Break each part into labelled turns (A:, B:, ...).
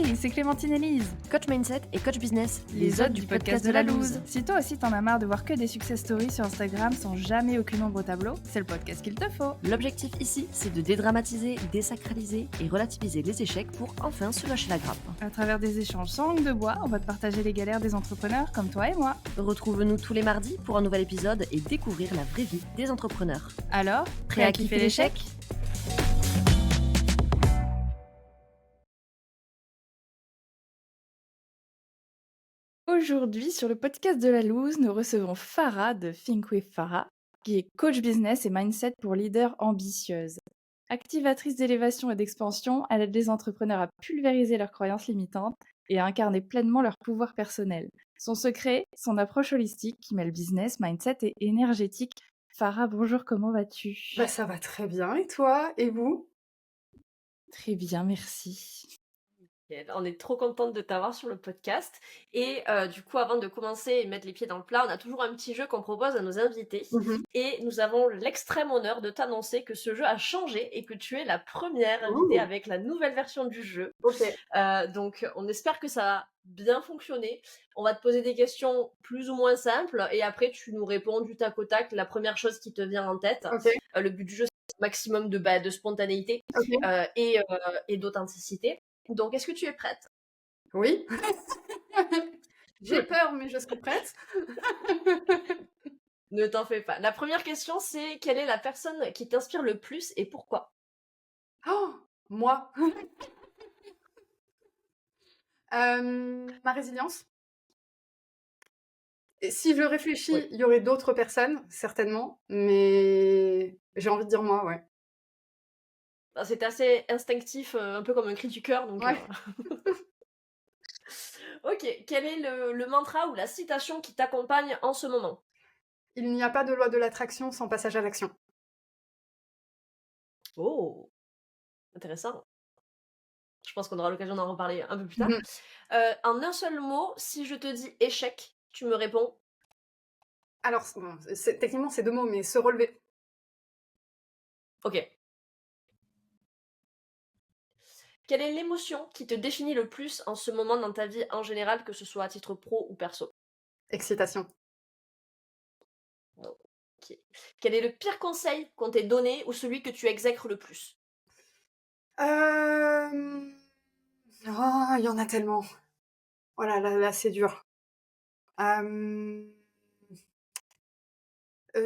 A: Hey, c'est Clémentine Elise,
B: Coach Mindset et Coach Business,
A: les hôtes du podcast de la loose. Si toi aussi t'en as marre de voir que des success stories sur Instagram sans jamais aucune ombre au tableau, c'est le podcast qu'il te faut.
B: L'objectif ici, c'est de dédramatiser, désacraliser et relativiser les échecs pour enfin se lâcher la grappe.
A: À travers des échanges sans langue de bois, on va te partager les galères des entrepreneurs comme toi et moi.
B: Retrouve-nous tous les mardis pour un nouvel épisode et découvrir la vraie vie des entrepreneurs.
A: Alors, prêt à kiffer l'échec ? Aujourd'hui, sur le podcast de la loose, nous recevons Farah de Think with Farah, qui est coach business et mindset pour leaders ambitieuses. Activatrice d'élévation et d'expansion, elle aide les entrepreneurs à pulvériser leurs croyances limitantes et à incarner pleinement leur pouvoir personnel. Son secret, son approche holistique qui mêle business, mindset et énergétique. Farah, bonjour, comment vas-tu ?
C: Ça va très bien, et toi ? Et vous ?
A: Très bien, merci.
D: On est trop contente de t'avoir sur le podcast. Et du coup, avant de commencer et mettre les pieds dans le plat, on a toujours un petit jeu qu'on propose à nos invités. Et nous avons l'extrême honneur de t'annoncer que ce jeu a changé et que tu es la première invitée avec la nouvelle version du jeu. Donc, on espère que ça va bien fonctionner. On va te poser des questions plus ou moins simples et après, tu nous réponds du tac au tac la première chose qui te vient en tête. Le but du jeu, c'est un maximum de spontanéité et d'authenticité. Donc, est-ce que tu es prête ?
C: Oui. J'ai peur, mais je suis prête.
D: Ne t'en fais pas. La première question, c'est quelle est la personne qui t'inspire le plus et pourquoi ?
C: Oh, moi. Ma résilience. Et si je réfléchis, il y aurait d'autres personnes, certainement, mais j'ai envie de dire moi, ouais.
D: C'est assez instinctif, un peu comme un cri du cœur. Donc,
C: ouais.
D: Ok, quel est le mantra ou la citation qui t'accompagne en ce moment ?
C: Il n'y a pas de loi de l'attraction sans passage à l'action.
D: Oh, intéressant. Je pense qu'on aura l'occasion d'en reparler un peu plus tard. En un seul mot, si je te dis échec, tu me réponds ?
C: Alors, techniquement, c'est deux mots, mais se relever.
D: Ok. Quelle est l'émotion qui te définit le plus en ce moment dans ta vie en général, que ce soit à titre pro ou perso ?
C: Excitation.
D: Ok. Quel est le pire conseil qu'on t'ait donné ou celui que tu exècres le plus ?
C: Oh, il y en a tellement. Oh là, c'est dur.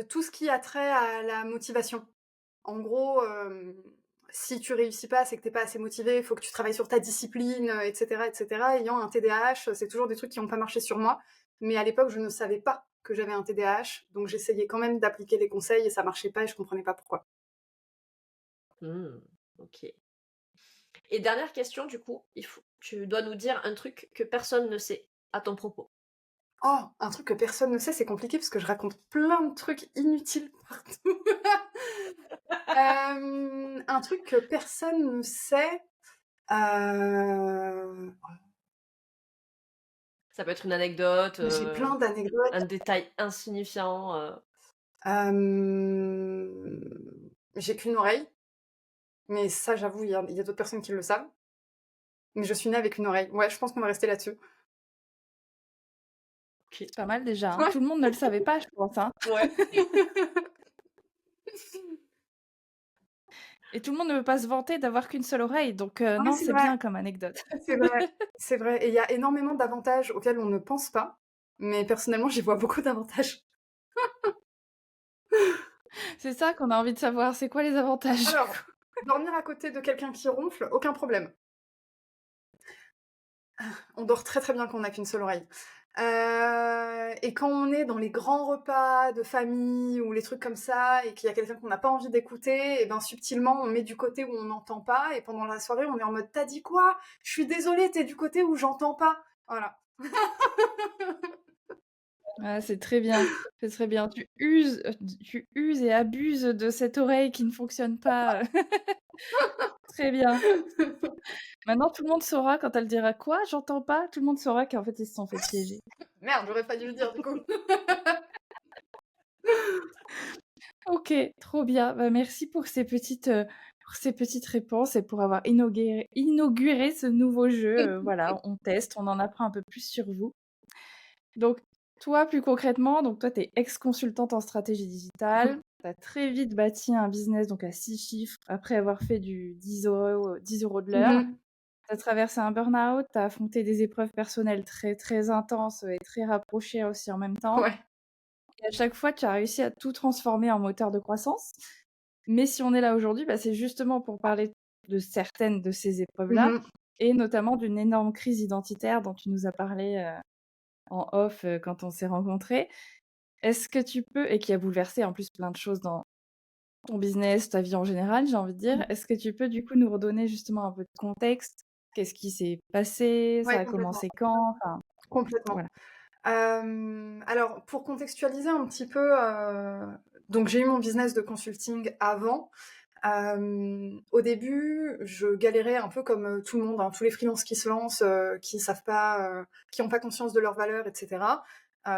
C: Tout ce qui a trait à la motivation. En gros, si tu réussis pas, c'est que t'es pas assez motivé, il faut que tu travailles sur ta discipline, etc., etc. Ayant un TDAH, c'est toujours des trucs qui n'ont pas marché sur moi. Mais à l'époque, je ne savais pas que j'avais un TDAH, donc j'essayais quand même d'appliquer les conseils et ça marchait pas et je comprenais pas pourquoi.
D: Ok. Et dernière question, du coup, tu dois nous dire un truc que personne ne sait à ton propos.
C: Oh, un truc que personne ne sait, c'est compliqué parce que je raconte plein de trucs inutiles partout. Un truc que personne ne sait.
D: Ça peut être une anecdote,
C: J'ai plein d'anecdotes.
D: un détail insignifiant.
C: J'ai qu'une oreille, mais ça, j'avoue, il y a d'autres personnes qui le savent. Mais je suis née avec une oreille. Ouais, je pense qu'on va rester là-dessus.
A: C'est pas mal déjà. Hein. Ouais. Tout le monde ne le savait pas, je pense. Hein.
D: Ouais.
A: Et tout le monde ne veut pas se vanter d'avoir qu'une seule oreille, donc non, c'est bien comme anecdote.
C: C'est vrai. Et il y a énormément d'avantages auxquels on ne pense pas, mais personnellement, j'y vois beaucoup d'avantages.
A: C'est ça qu'on a envie de savoir, c'est quoi les avantages ?
C: Alors, dormir à côté de quelqu'un qui ronfle, aucun problème. On dort très très bien quand on n'a qu'une seule oreille. Et quand on est dans les grands repas de famille ou les trucs comme ça et qu'il y a quelqu'un qu'on n'a pas envie d'écouter, et ben subtilement on met du côté où on n'entend pas et pendant la soirée on est en mode t'as dit quoi ? Je suis désolée, t'es du côté où j'entends pas. Voilà.
A: Ah, c'est très bien, c'est très bien. Tu uses et abuses de cette oreille qui ne fonctionne pas. Très bien. Maintenant, tout le monde saura quand elle dira quoi ? J'entends pas. Tout le monde saura qu'en fait, ils se sont fait piéger.
C: Merde, j'aurais pas dû le dire du coup.
A: Ok, trop bien. Bah, merci pour ces petites pour ces petites réponses et pour avoir inauguré ce nouveau jeu. Voilà, on teste, on en apprend un peu plus sur vous. Donc toi, plus concrètement, donc toi, tu es ex-consultante en stratégie digitale. Tu as très vite bâti un business donc à 6 chiffres après avoir fait du 10 € de l'heure.
C: Mhm.
A: Tu as traversé un burn-out, tu as affronté des épreuves personnelles très, très intenses, et très rapprochées aussi en même temps.
C: Ouais.
A: Et à chaque fois, tu as réussi à tout transformer en moteur de croissance. Mais si on est là aujourd'hui, bah, c'est justement pour parler de certaines de ces épreuves-là
C: Mhm.
A: et notamment d'une énorme crise identitaire dont tu nous as parlé, en off, quand on s'est rencontrés. Est-ce que tu peux et qui a bouleversé en plus plein de choses dans ton business, ta vie en général, j'ai envie de dire. Est-ce que tu peux du coup nous redonner justement un peu de contexte? Qu'est-ce qui s'est passé? Ça
C: Ouais,
A: a
C: complètement.
A: commencé quand? Enfin,
C: Complètement.
A: voilà.
C: Alors, pour contextualiser un petit peu, donc j'ai eu mon business de consulting avant. Au début, je galérais un peu comme tout le monde, hein, tous les freelances qui se lancent, qui savent pas, qui n'ont pas conscience de leurs valeurs, etc.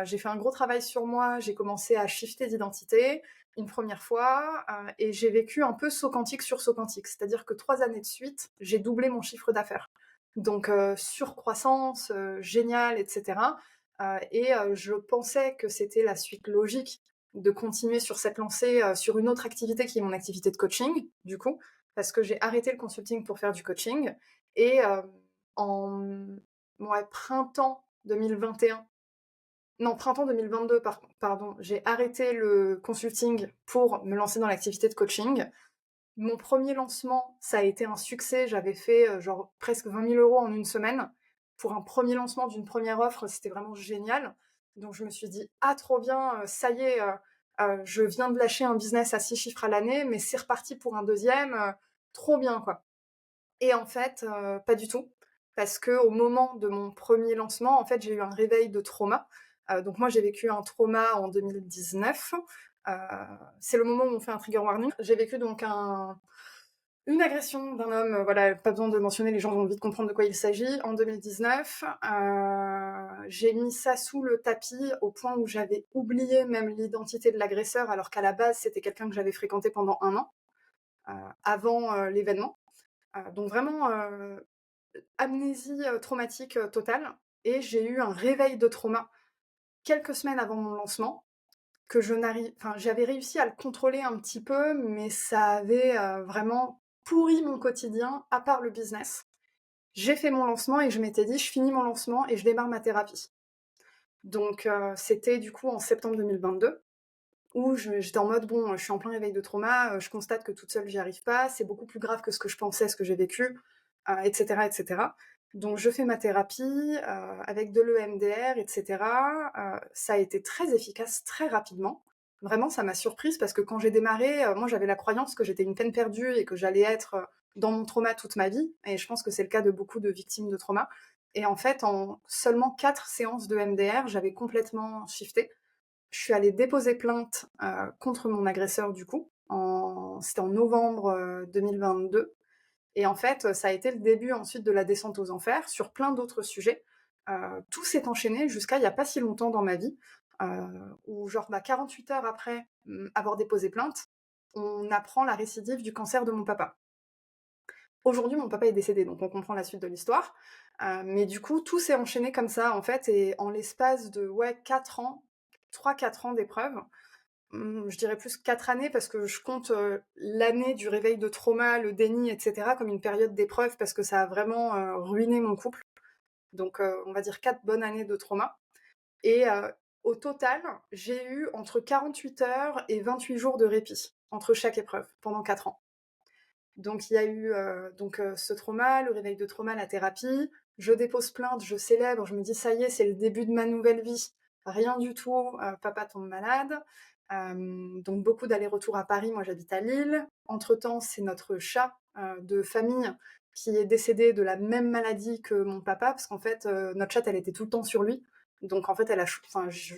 C: J'ai fait un gros travail sur moi, j'ai commencé à shifter d'identité une première fois, et j'ai vécu un peu saut quantique sur saut quantique. C'est-à-dire que 3 années de suite, j'ai doublé mon chiffre d'affaires. Donc surcroissance, génial, etc. Et je pensais que c'était la suite logique de continuer sur cette lancée, sur une autre activité qui est mon activité de coaching, du coup, parce que j'ai arrêté le consulting pour faire du coaching. Et en ouais, printemps 2021, non, printemps 2022, pardon, j'ai arrêté le consulting pour me lancer dans l'activité de coaching. Mon premier lancement, ça a été un succès. J'avais fait genre presque 20 000 € en une semaine. Pour un premier lancement d'une première offre, c'était vraiment génial. Donc je me suis dit, ah trop bien, ça y est, je viens de lâcher un business à 6 chiffres à l'année, mais c'est reparti pour un deuxième, trop bien quoi. Et en fait, pas du tout. Parce que au moment de mon premier lancement, en fait, j'ai eu un réveil de trauma. Donc moi, j'ai vécu un trauma en 2019. Heu, c'est le moment où on fait un trigger warning. J'ai vécu donc une agression d'un homme, voilà, pas besoin de mentionner, les gens vont vite comprendre de quoi il s'agit, en 2019. J'ai mis ça sous le tapis au point où j'avais oublié même l'identité de l'agresseur, alors qu'à la base, c'était quelqu'un que j'avais fréquenté pendant 1 an, avant, l'événement. Donc vraiment, amnésie, traumatique, totale, et j'ai eu un réveil de trauma quelques semaines avant mon lancement que j'avais réussi à le contrôler un petit peu, mais ça avait, vraiment pourri mon quotidien, à part le business. J'ai fait mon lancement et je m'étais dit: «Je finis mon lancement et je démarre ma thérapie». Donc c'était du coup en septembre 2022 où j'étais en mode: «Bon, je suis en plein réveil de trauma, je constate que toute seule j'y arrive pas, c'est beaucoup plus grave que ce que je pensais, ce que j'ai vécu», et cetera, et cetera. Donc je fais ma thérapie, avec de l'EMDR, et cetera. Ça a été très efficace, très rapidement. Vraiment, ça m'a surprise parce que quand j'ai démarré, moi j'avais la croyance que j'étais une peine perdue et que j'allais être, dans mon trauma toute ma vie, et je pense que c'est le cas de beaucoup de victimes de trauma. Et en fait, en seulement 4 séances de MDR, j'avais complètement shifté. Je suis allée déposer plainte, contre mon agresseur du coup, c'était en novembre, 2022. Et en fait, ça a été le début ensuite de la descente aux enfers sur plein d'autres sujets. Tout s'est enchaîné jusqu'à il y a pas si longtemps dans ma vie, où genre, 48 heures après, avoir déposé plainte, on apprend la récidive du cancer de mon papa. Aujourd'hui, mon papa est décédé, donc on comprend la suite de l'histoire. Mais du coup, tout s'est enchaîné comme ça, en fait, et en l'espace de, ouais, 4 ans, 3-4 ans d'épreuves. Je dirais plus 4 années parce que je compte, l'année du réveil de trauma, le déni, et cetera, comme une période d'épreuve parce que ça a vraiment, ruiné mon couple. Donc, on va dire 4 bonnes années de trauma. Et au total, j'ai eu entre 48 heures et 28 jours de répit entre chaque épreuve pendant 4 ans. Donc il y a eu, ce trauma, le réveil de trauma, la thérapie. Je dépose plainte, je célèbre, je me dis: «Ça y est, c'est le début de ma nouvelle vie». Rien du tout, papa tombe malade. Donc beaucoup d'allers-retours à Paris, moi j'habite à Lille. Entre-temps, c'est notre chat, de famille qui est décédé de la même maladie que mon papa, parce qu'en fait, notre chatte, elle était tout le temps sur lui. Donc en fait, elle a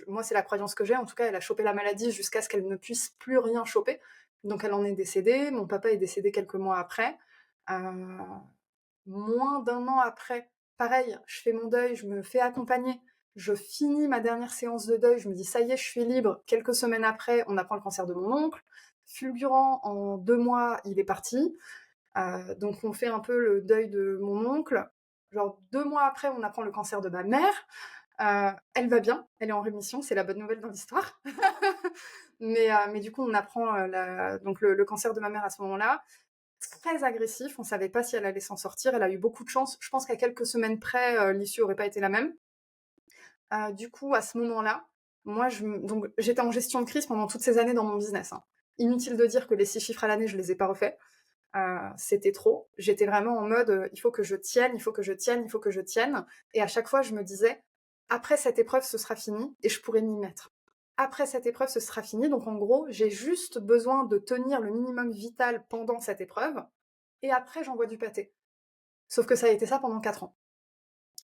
C: moi c'est la croyance que j'ai, en tout cas, elle a chopé la maladie jusqu'à ce qu'elle ne puisse plus rien choper. Donc elle en est décédée, mon papa est décédé quelques mois après. Heu, Moins d'un an après, pareil, je fais mon deuil, je me fais accompagner, je finis ma dernière séance de deuil, je me dis: «Ça y est, je suis libre». Quelques semaines après, on apprend le cancer de mon oncle. Fulgurant, en 2 mois, il est parti. Donc on fait un peu le deuil de mon oncle. Genre 2 mois après, on apprend le cancer de ma mère. Elle va bien, elle est en rémission, c'est la bonne nouvelle dans l'histoire. Mais du coup, on apprend, donc le cancer de ma mère à ce moment-là. Très agressif, on savait pas si elle allait s'en sortir, elle a eu beaucoup de chance. Je pense qu'à quelques semaines près, l'issue aurait pas été la même. Du coup, à ce moment-là, moi, donc j'étais en gestion de crise pendant toutes ces années dans mon business, hein. Inutile de dire que les 6 chiffres à l'année, je les ai pas refaits. C'était trop. J'étais vraiment en mode, il faut que je tienne, il faut que je tienne, il faut que je tienne. Et à chaque fois, je me disais, après cette épreuve, ce sera fini et je pourrai m'y mettre. Après cette épreuve, ce sera fini. Donc en gros, j'ai juste besoin de tenir le minimum vital pendant cette épreuve. Et après, j'envoie du pâté. Sauf que ça a été ça pendant 4 ans.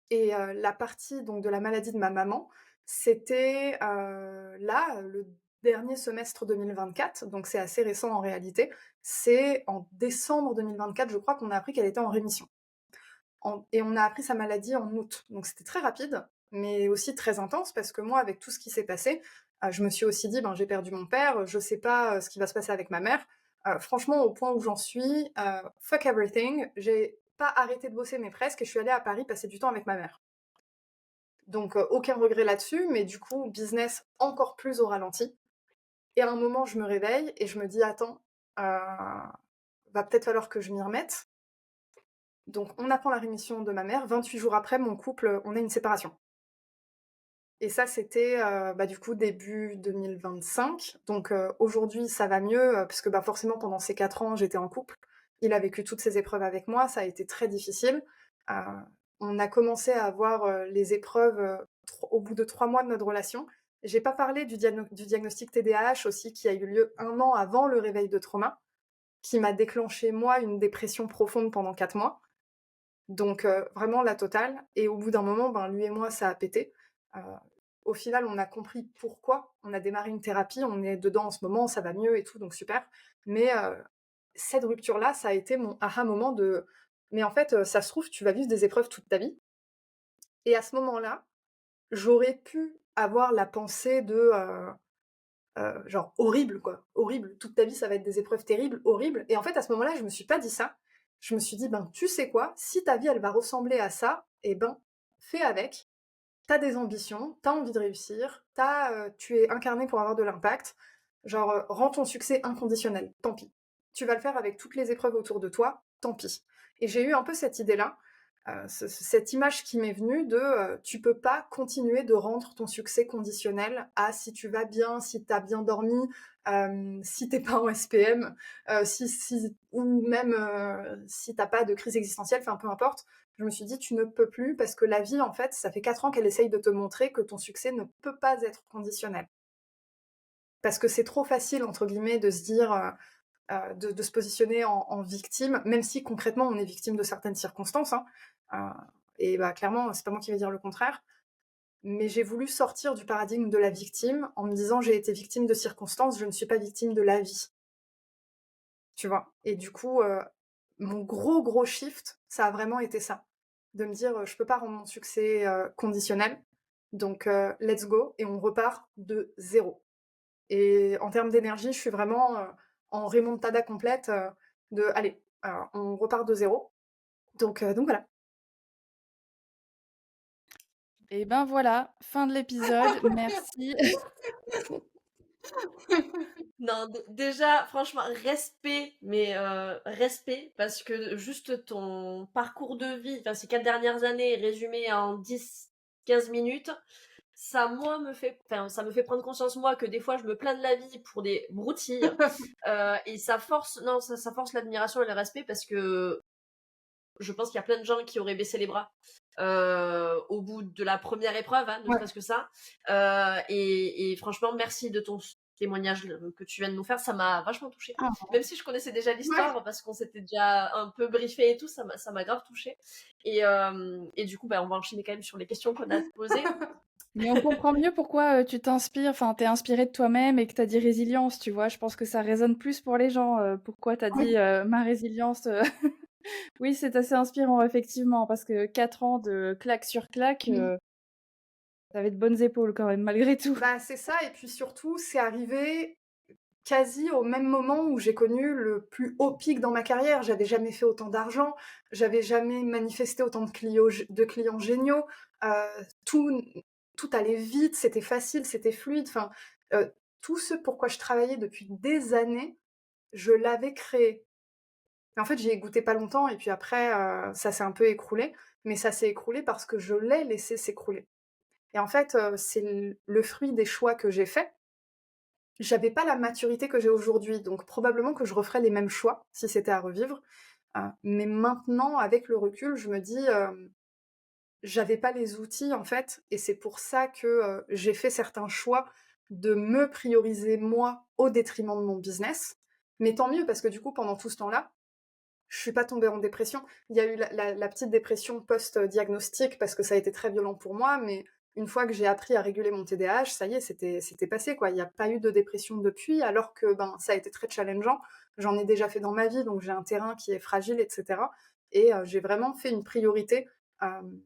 C: Et la partie donc de la maladie de ma maman, c'était, là, le dernier semestre 2024, donc c'est assez récent en réalité. C'est en décembre 2024, je crois qu'on a appris qu'elle était en rémission. Et on a appris sa maladie en août. Donc c'était très rapide, mais aussi très intense parce que moi, avec tout ce qui s'est passé, je me suis aussi dit: «Ben, j'ai perdu mon père, je sais pas, ce qui va se passer avec ma mère». Franchement, au point où j'en suis, fuck everything, j'ai pas arrêté de bosser, mais presque, et je suis allée à Paris passer du temps avec ma mère. Donc aucun regret là-dessus, mais du coup, business encore plus au ralenti. Et à un moment, je me réveille et je me dis: «Attends, va peut-être falloir que je m'y remette». Donc on apprend la rémission de ma mère, 28 jours après, mon couple, on a une séparation. Et ça, c'était, du coup, début 2025. Donc aujourd'hui, ça va mieux, parce que, forcément, pendant ces 4 ans, j'étais en couple. Il a vécu toutes ces épreuves avec moi, ça a été très difficile. Heu, on a commencé à avoir, les épreuves, au bout de 3 mois de notre relation. J'ai pas parlé du diagnostic TDAH aussi, qui a eu lieu 1 an avant le réveil de trauma, qui m'a déclenché, moi, une dépression profonde pendant 4 mois. Donc vraiment la totale. Et au bout d'un moment, lui et moi, ça a pété. Heu, Au final, on a compris pourquoi. On a démarré une thérapie, on est dedans en ce moment, ça va mieux et tout, donc super. Mais cette rupture-là, ça a été mon aha moment de: «Mais en fait, ça se trouve, tu vas vivre des épreuves toute ta vie». Et à ce moment-là, j'aurais pu avoir la pensée de, genre horrible quoi, horrible, toute ta vie ça va être des épreuves terribles, horribles. Et en fait, à ce moment-là, je me suis pas dit ça. Je me suis dit: «Ben, tu sais quoi? Si ta vie elle va ressembler à ça, et ben, fais avec. T'as des ambitions, t'as envie de réussir, tu es incarné pour avoir de l'impact. Genre, rends ton succès inconditionnel, tant pis. Tu vas le faire avec toutes les épreuves autour de toi, tant pis». Et j'ai eu un peu cette idée-là, cette image qui m'est venue de, tu peux pas continuer de rendre ton succès conditionnel à si tu vas bien, si tu as bien dormi, si tu pas en SPM, ou même, si tu pas de crise existentielle, enfin peu importe. Je me suis dit: «Tu ne peux plus», parce que la vie, en fait, ça fait 4 ans qu'elle essaye de te montrer que ton succès ne peut pas être conditionnel. Parce que c'est trop facile, entre guillemets, de se dire, de se positionner en victime, même si concrètement on est victime de certaines circonstances, hein. Euh, et clairement, c'est pas moi qui vais dire le contraire. Mais j'ai voulu sortir du paradigme de la victime en me disant: j'ai été victime de circonstances, je ne suis pas victime de la vie. Tu vois? Et du coup, mon gros shift, ça a vraiment été ça. De me dire, je peux pas rendre mon succès conditionnel, donc let's go, et on repart de zéro. Et en termes d'énergie, je suis vraiment en remontada complète, de allez, on repart de zéro. Donc voilà.
A: Et ben voilà, fin de l'épisode. Merci.
D: Non, déjà, franchement, respect, mais respect, parce que juste ton parcours de vie, enfin, ces 4 dernières années résumées en 10-15 minutes, ça, moi, ça me fait prendre conscience, moi, que des fois, je me plains de la vie pour des broutilles, et ça force, non, ça force l'admiration et le respect, parce que je pense qu'il y a plein de gens qui auraient baissé les bras au bout de la première épreuve, hein, ne
C: Ouais.
D: serait-ce que ça. Et franchement, merci de ton témoignage que tu viens de nous faire, ça m'a vachement touchée.
A: Ah.
D: Même si je connaissais déjà l'histoire, parce qu'on s'était déjà un peu briefé et tout, ça m'a grave touchée. Et du coup, on va enchaîner quand même sur les questions qu'on a posées.
A: Mais on comprend mieux pourquoi tu t'inspires, enfin, t'es inspiré de toi-même et que t'as dit résilience, tu vois. Je pense que ça résonne plus pour les gens. Pourquoi t'as dit ma résilience. Oui, c'est assez inspirant, effectivement, parce que 4 ans de claque sur claque, t'avais de bonnes épaules quand même, malgré tout.
C: C'est ça, et puis surtout, c'est arrivé quasi au même moment où j'ai connu le plus haut pic dans ma carrière. J'avais jamais fait autant d'argent, j'avais jamais manifesté autant de clients géniaux, tout tout allait vite, c'était facile, c'était fluide, enfin, tout ce pourquoi je travaillais depuis des années, je l'avais créé. Et en fait, j'y ai goûté pas longtemps et puis après, ça s'est un peu écroulé, mais ça s'est écroulé parce que je l'ai laissé s'écrouler. Et en fait, c'est le fruit des choix que j'ai faits. J'avais pas la maturité que j'ai aujourd'hui, donc probablement que je referais les mêmes choix si c'était à revivre. Mais maintenant, avec le recul, je me dis, j'avais pas les outils en fait et c'est pour ça que, j'ai fait certains choix de me prioriser moi au détriment de mon business. Mais tant mieux parce que du coup, pendant tout ce temps-là, je suis pas tombée en dépression. Il y a eu la petite dépression post-diagnostic parce que ça a été très violent pour moi, mais une fois que j'ai appris à réguler mon TDAH, ça y est, c'était passé, quoi. Il y a pas eu de dépression depuis, alors que, ben, ça a été très challengeant. J'en ai déjà fait dans ma vie, donc j'ai un terrain qui est fragile et cetera et j'ai vraiment fait une priorité, hem,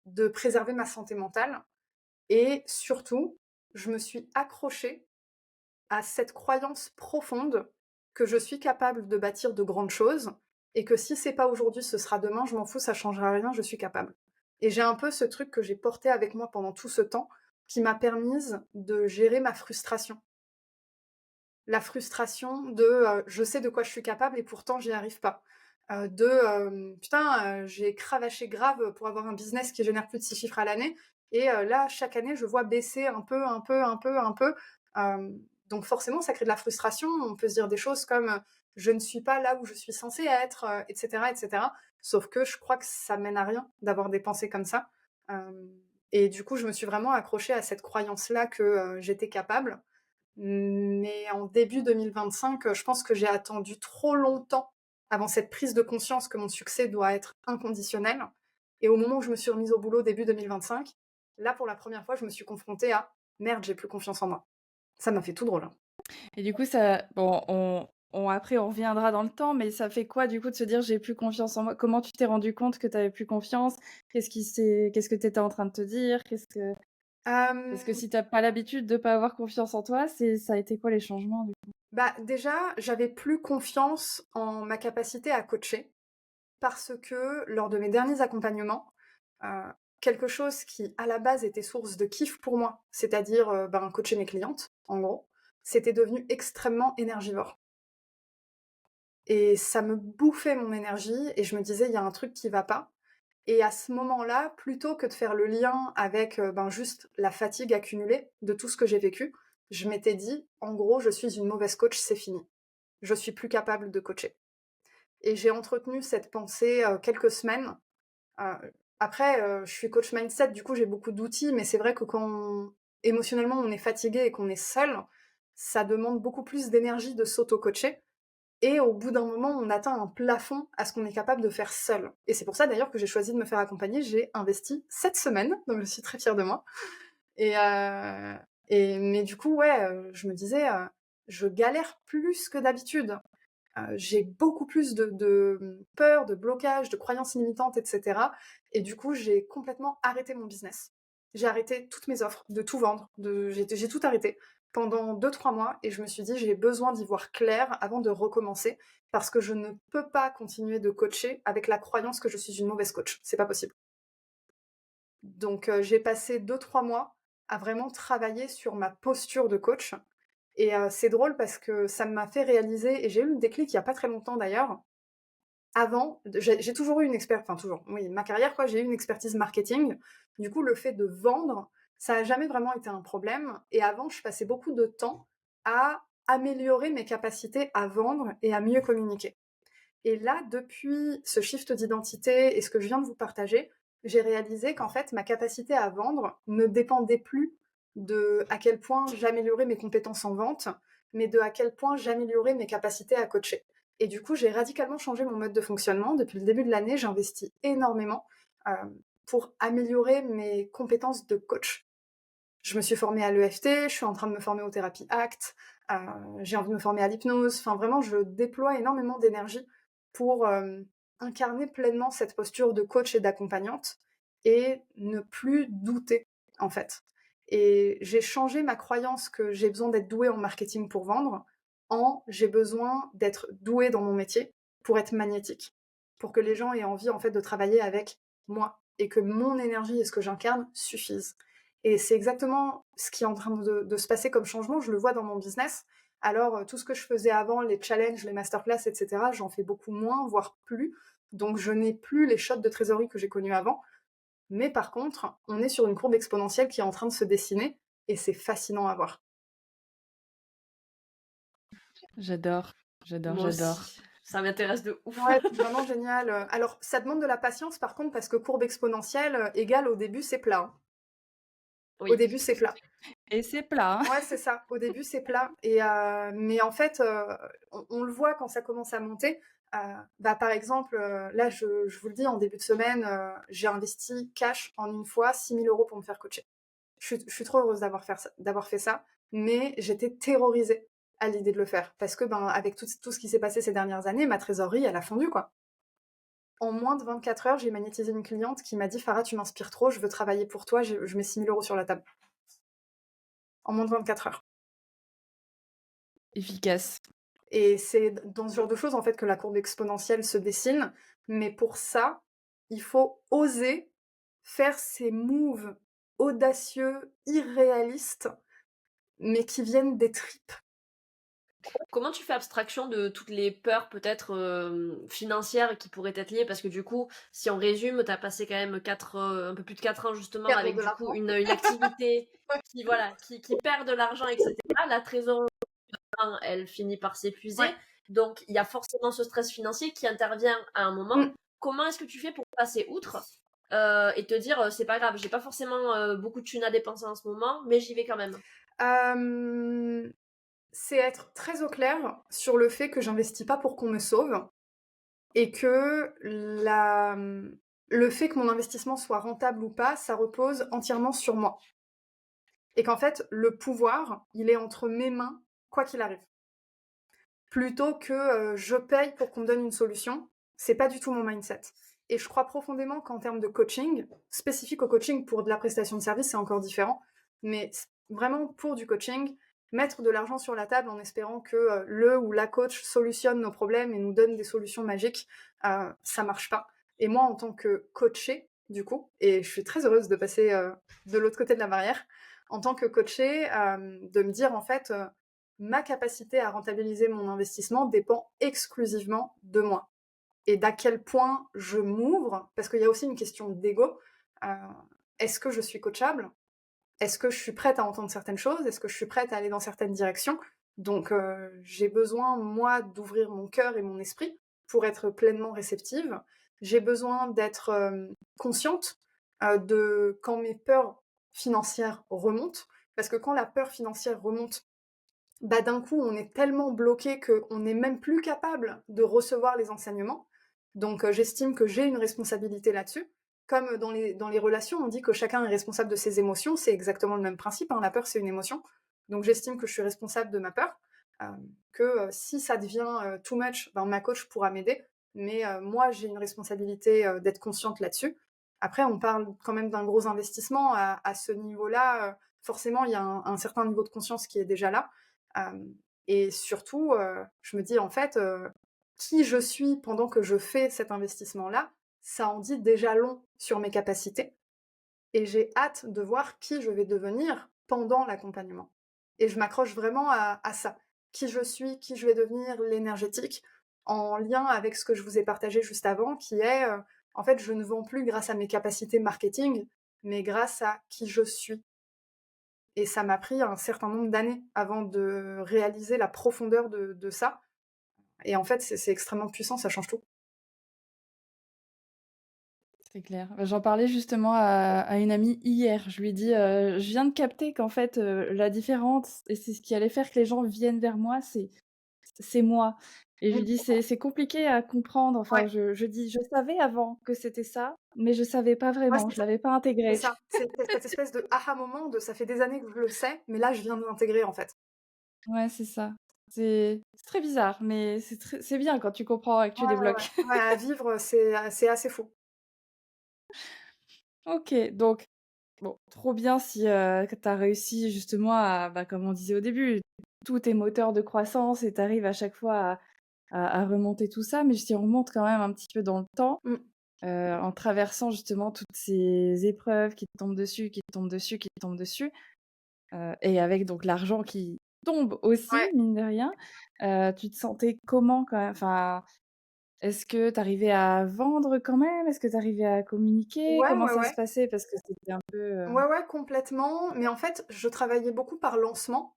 C: de préserver ma santé mentale et surtout, je me suis accrochée à cette croyance profonde que je suis capable de bâtir de grandes choses et que si c'est pas aujourd'hui, ce sera demain, je m'en fous, ça changera rien, je suis capable. Et j'ai un peu ce truc que j'ai porté avec moi pendant tout ce temps qui m'a permise de gérer ma frustration. La frustration de je sais de quoi je suis capable et pourtant j'y arrive pas. Putain, j'ai cravaché grave pour avoir un business qui génère plus de 6 chiffres à l'année et là, chaque année, je vois baisser un peu, un peu, un peu, un peu. Donc forcément, ça crée de la frustration. On peut se dire des choses comme je ne suis pas là où je suis censée être, etc., etc. Sauf que je crois que ça mène à rien d'avoir des pensées comme ça. Euh, et du coup, je me suis vraiment accrochée à cette croyance-là que j'étais capable. Mais en début 2025, je pense que j'ai attendu trop longtemps avant cette prise de conscience que mon succès doit être inconditionnel. Et au moment où je me suis remise au boulot début 2025, là, pour la première fois, je me suis confrontée à merde, j'ai plus confiance en moi. Ça m'a fait tout drôle, hein.
A: Et du coup, ça bon, après on reviendra dans le temps, mais ça fait quoi du coup de se dire: «J'ai plus confiance en moi»? Comment tu t'es rendu compte que tu avais plus confiance? Qu'est-ce que tu étais en train de te dire? Parce que
C: Euh,
A: si tu as pas l'habitude de pas avoir confiance en toi, ça a été quoi les changements du coup?
C: Bah, déjà, j'avais plus confiance en ma capacité à coacher parce que lors de mes derniers accompagnements, heu, quelque chose qui, à la base, était source de kiff pour moi, c'est-à-dire, ben, coacher mes clientes, en gros, c'était devenu extrêmement énergivore et ça me bouffait mon énergie et je me disais: «Il y a un truc qui va pas» et à ce moment-là, plutôt que de faire le lien avec, ben, juste la fatigue accumulée de tout ce que j'ai vécu, je m'étais dit: «En gros, je suis une mauvaise coach, c'est fini. Je suis plus capable de coacher» et j'ai entretenu cette pensée, quelques semaines. Après, je suis coach mindset, du coup, j'ai beaucoup d'outils, mais c'est vrai que émotionnellement, on est fatigué et qu'on est seul, ça demande beaucoup plus d'énergie de s'auto-coacher et au bout d'un moment, on atteint un plafond à ce qu'on est capable de faire seul et c'est pour ça d'ailleurs que j'ai choisi de me faire accompagner. J'ai investi 7 semaines, donc je suis très fière de moi et mais du coup, ouais, je me disais, «Je galère plus que d'habitude». J'ai beaucoup plus de peur, de blocage, de croyances limitantes et cetera et du coup, j'ai complètement arrêté mon business. J'ai arrêté toutes mes offres, de tout vendre, j'ai tout arrêté pendant 2-3 mois et je me suis dit: «J'ai besoin d'y voir clair avant de recommencer parce que je ne peux pas continuer de coacher avec la croyance que je suis une mauvaise coach. C'est pas possible». Donc j'ai passé 2-3 mois à vraiment travailler sur ma posture de coach et c'est drôle parce que ça m'a fait réaliser et j'ai eu le déclic il y a pas très longtemps d'ailleurs. Avant, j'ai toujours eu une enfin toujours, oui, ma carrière quoi, j'ai eu une expertise marketing. Du coup, le fait de vendre, ça a jamais vraiment été un problème et avant, je passais beaucoup de temps à améliorer mes capacités à vendre et à mieux communiquer. Et là, depuis ce shift d'identité et ce que je viens de vous partager, j'ai réalisé qu'en fait, ma capacité à vendre ne dépendait plus de à quel point j'améliorais mes compétences en vente, mais de à quel point j'améliorais mes capacités à coacher. Et du coup, j'ai radicalement changé mon mode de fonctionnement. Depuis le début de l'année, j'investis énormément euh, pour améliorer mes compétences de coach. Je me suis formée à l'EFT, je suis en train de me former aux thérapies ACT, j'ai envie de me former à l'hypnose. Enfin, vraiment, je déploie énormément d'énergie pour incarner pleinement cette posture de coach et d'accompagnante et ne plus douter, en fait. Et j'ai changé ma croyance que j'ai besoin d'être douée en marketing pour vendre j'ai besoin d'être douée dans mon métier pour être magnétique, pour que les gens aient envie en fait de travailler avec moi et que mon énergie et ce que j'incarne suffisent. Et c'est exactement ce qui est en train de se passer comme changement. Je le vois dans mon business. Alors, tout ce que je faisais avant, les challenges, les masterclass, etc., j'en fais beaucoup moins, voire plus. Donc, je n'ai plus les shots de trésorerie que j'ai connus avant. Mais par contre, on est sur une courbe exponentielle qui est en train de se dessiner et c'est fascinant à voir.
A: J'adore,
D: Moi
A: j'adore.
D: aussi. Ça m'intéresse de ouf.
C: Ouais, c'est vraiment génial. Alors, ça demande de la patience par contre, parce que courbe exponentielle égale au début, c'est plat, hein. Au
D: Oui.
C: début, c'est plat.
A: Et c'est plat, hein.
C: Ouais, c'est ça. Au début, c'est plat. Mais en fait, on le voit quand ça commence à monter. Par exemple, là, je vous le dis, en début de semaine, j'ai investi cash en une fois 6 000 € pour me faire coacher. Je suis trop heureuse d'avoir fait ça, mais j'étais terrorisée à l'idée de le faire. Parce que, avec tout ce qui s'est passé ces dernières années, ma trésorerie, elle a fondu, quoi. En moins de 24 heures, j'ai magnétisé une cliente qui m'a dit: Farah, tu m'inspires trop, je veux travailler pour toi, je mets 6 000 € sur la table. En moins de 24 heures.
A: Efficace.
C: Et c'est dans ce genre de choses, en fait, que la courbe exponentielle se dessine. Mais pour ça, il faut oser faire ces moves audacieux, irréalistes, mais qui viennent des tripes.
D: Comment tu fais abstraction de toutes les peurs peut-être financières qui pourraient être liées? Parce que du coup, si on résume, tu as passé quand même un peu plus de 4 ans justement
C: Perdre
D: avec
C: de
D: du coup
C: l'argent.
D: une activité
C: Ouais.
D: qui perd de l'argent, etc. La trésorerie, elle finit par s'épuiser.
C: Ouais.
D: Donc, il y a forcément ce stress financier qui intervient à un moment.
C: Mm.
D: Comment est-ce que tu fais pour passer outre et te dire, c'est pas grave, j'ai pas forcément beaucoup de thunes à dépenser en ce moment, mais j'y vais quand même.
C: C'est être très au clair sur le fait que j'investis pas pour qu'on me sauve et que le fait que mon investissement soit rentable ou pas, ça repose entièrement sur moi. Et qu'en fait, le pouvoir, il est entre mes mains, quoi qu'il arrive. Plutôt que je paye pour qu'on me donne une solution, c'est pas du tout mon mindset. Et je crois profondément qu'en termes de coaching, spécifique au coaching pour de la prestation de service, c'est encore différent, mais vraiment pour du coaching, mettre de l'argent sur la table en espérant que le ou la coach solutionne nos problèmes et nous donne des solutions magiques, ça marche pas. Et moi, en tant que coachée, du coup, et je suis très heureuse de passer de l'autre côté de la barrière, en tant que coachée, de me dire en fait, ma capacité à rentabiliser mon investissement dépend exclusivement de moi. Et d'à quel point je m'ouvre, parce qu'il y a aussi une question d'ego. Euh, Est-ce que je suis coachable? Est-ce que je suis prête à entendre certaines choses? Est-ce que je suis prête à aller dans certaines directions? Donc j'ai besoin, moi, d'ouvrir mon cœur et mon esprit pour être pleinement réceptive. J'ai besoin d'être consciente de quand mes peurs financières remontent. Parce que quand la peur financière remonte, d'un coup, on est tellement bloqué qu'on n'est même plus capable de recevoir les enseignements. Donc, j'estime que j'ai une responsabilité là-dessus. Comme dans les relations, on dit que chacun est responsable de ses émotions, c'est exactement le même principe, hein. La peur, c'est une émotion. Donc, j'estime que je suis responsable de ma peur, que si ça devient too much, ma coach pourra m'aider. Mais moi, j'ai une responsabilité d'être consciente là-dessus. Après, on parle quand même d'un gros investissement. À ce niveau-là, forcément, il y a un certain niveau de conscience qui est déjà là. Et surtout, je me dis en fait, qui je suis pendant que je fais cet investissement-là, ça en dit déjà long sur mes capacités. Et j'ai hâte de voir qui je vais devenir pendant l'accompagnement. Et je m'accroche vraiment à ça. Qui je suis, qui je vais devenir, l'énergétique, en lien avec ce que je vous ai partagé juste avant, qui est, en fait, je ne vends plus grâce à mes capacités marketing, mais grâce à qui je suis. Et ça m'a pris un certain nombre d'années avant de réaliser la profondeur de ça. Et en fait, c'est extrêmement puissant, ça change tout.
A: C'est clair. J'en parlais justement à une amie hier. Je lui dis, je viens de capter qu'en fait, la différence, et c'est ce qui allait faire que les gens viennent vers moi, c'est moi. Et je lui dis, c'est compliqué à comprendre. Enfin,
C: Ouais,
A: je dis, je savais avant que c'était ça, mais je savais pas
C: ouais,
A: vraiment,
C: c'est
A: je
C: ça.
A: l'avais pas
C: C'est
A: intégré.
C: ça. C'est cette espèce de aha moment de ça fait des années que je le sais, mais là, je viens de l'intégrer en fait.
A: Ouais, c'est ça. C'est très bizarre, mais c'est bien quand tu comprends et que tu
C: Ouais, ouais,
A: débloques.
C: ouais. Ouais, à vivre, c'est assez fou.
A: OK, donc bon, trop bien si, que tu as réussi justement à, comme on disait au début, tout est moteur de croissance et tu arrives à chaque fois à remonter tout ça. Mais si on remonte quand même un petit peu dans le temps,
C: Mmh.
A: en traversant justement toutes ces épreuves qui te tombent dessus, qui te tombent dessus, qui te tombent dessus, et avec donc l'argent qui tombe aussi,
C: Ouais.
A: mine de rien, tu te sentais comment quand même? Enfin, est-ce que tu arrivais à vendre quand même? Est-ce que tu arrivais à communiquer?
C: Ouais,
A: Comment
C: ouais,
A: ça se
C: ouais.
A: passait? Parce que c'était un peu,
C: Ouais, ouais, complètement. Mais en fait, je travaillais beaucoup par lancement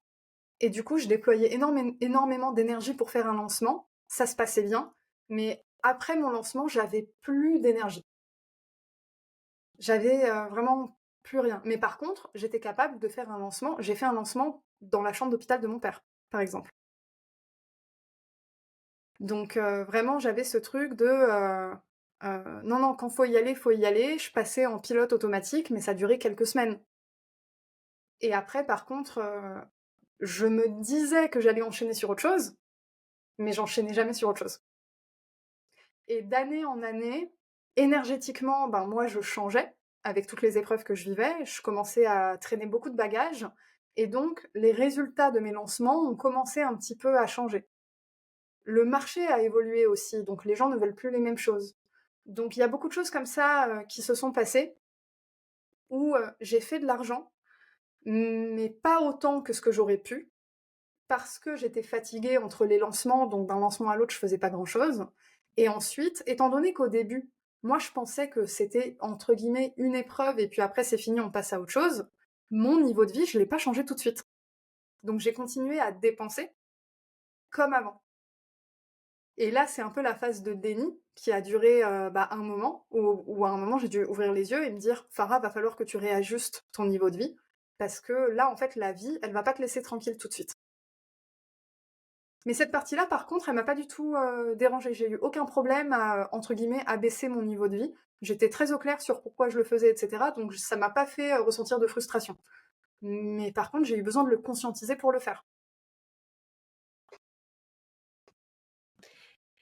C: et du coup, je déployais énormément d'énergie pour faire un lancement. Ça se passait bien, mais après mon lancement, j'avais plus d'énergie. J'avais, vraiment plus rien. Mais par contre, j'étais capable de faire un lancement. J'ai fait un lancement dans la chambre d'hôpital de mon père, par exemple. Donc vraiment, j'avais ce truc de, non, non, quand faut y aller, faut y aller. Je passais en pilote automatique, mais ça durait quelques semaines. Et après, par contre, je me disais que j'allais enchaîner sur autre chose, mais j'enchaînais jamais sur autre chose. Et d'année en année, énergétiquement, ben, moi, je changeais avec toutes les épreuves que je vivais. Je commençais à traîner beaucoup de bagages et donc les résultats de mes lancements ont commencé un petit peu à changer. Le marché a évolué aussi, donc les gens ne veulent plus les mêmes choses. Donc il y a beaucoup de choses comme ça, qui se sont passées où, j'ai fait de l'argent, mais pas autant que ce que j'aurais pu. Parce que j'étais fatiguée entre les lancements, donc d'un lancement à l'autre, je faisais pas grand-chose. Et ensuite, étant donné qu'au début, moi, je pensais que c'était, entre guillemets, une épreuve et puis après c'est fini, on passe à autre chose, mon niveau de vie, je l'ai pas changé tout de suite. Donc j'ai continué à dépenser comme avant. Et là, c'est un peu la phase de déni qui a duré, un moment où à un moment, j'ai dû ouvrir les yeux et me dire: «Farah, va falloir que tu réajustes ton niveau de vie parce que là, en fait, la vie, elle va pas te laisser tranquille tout de suite». Mais cette partie-là, par contre, elle m'a pas du tout, dérangée. J'ai eu aucun problème à, entre guillemets, «abaisser mon niveau de vie». J'étais très au clair sur pourquoi je le faisais et cetera, donc ça m'a pas fait, ressentir de frustration. Mais par contre, j'ai eu besoin de le conscientiser pour le faire.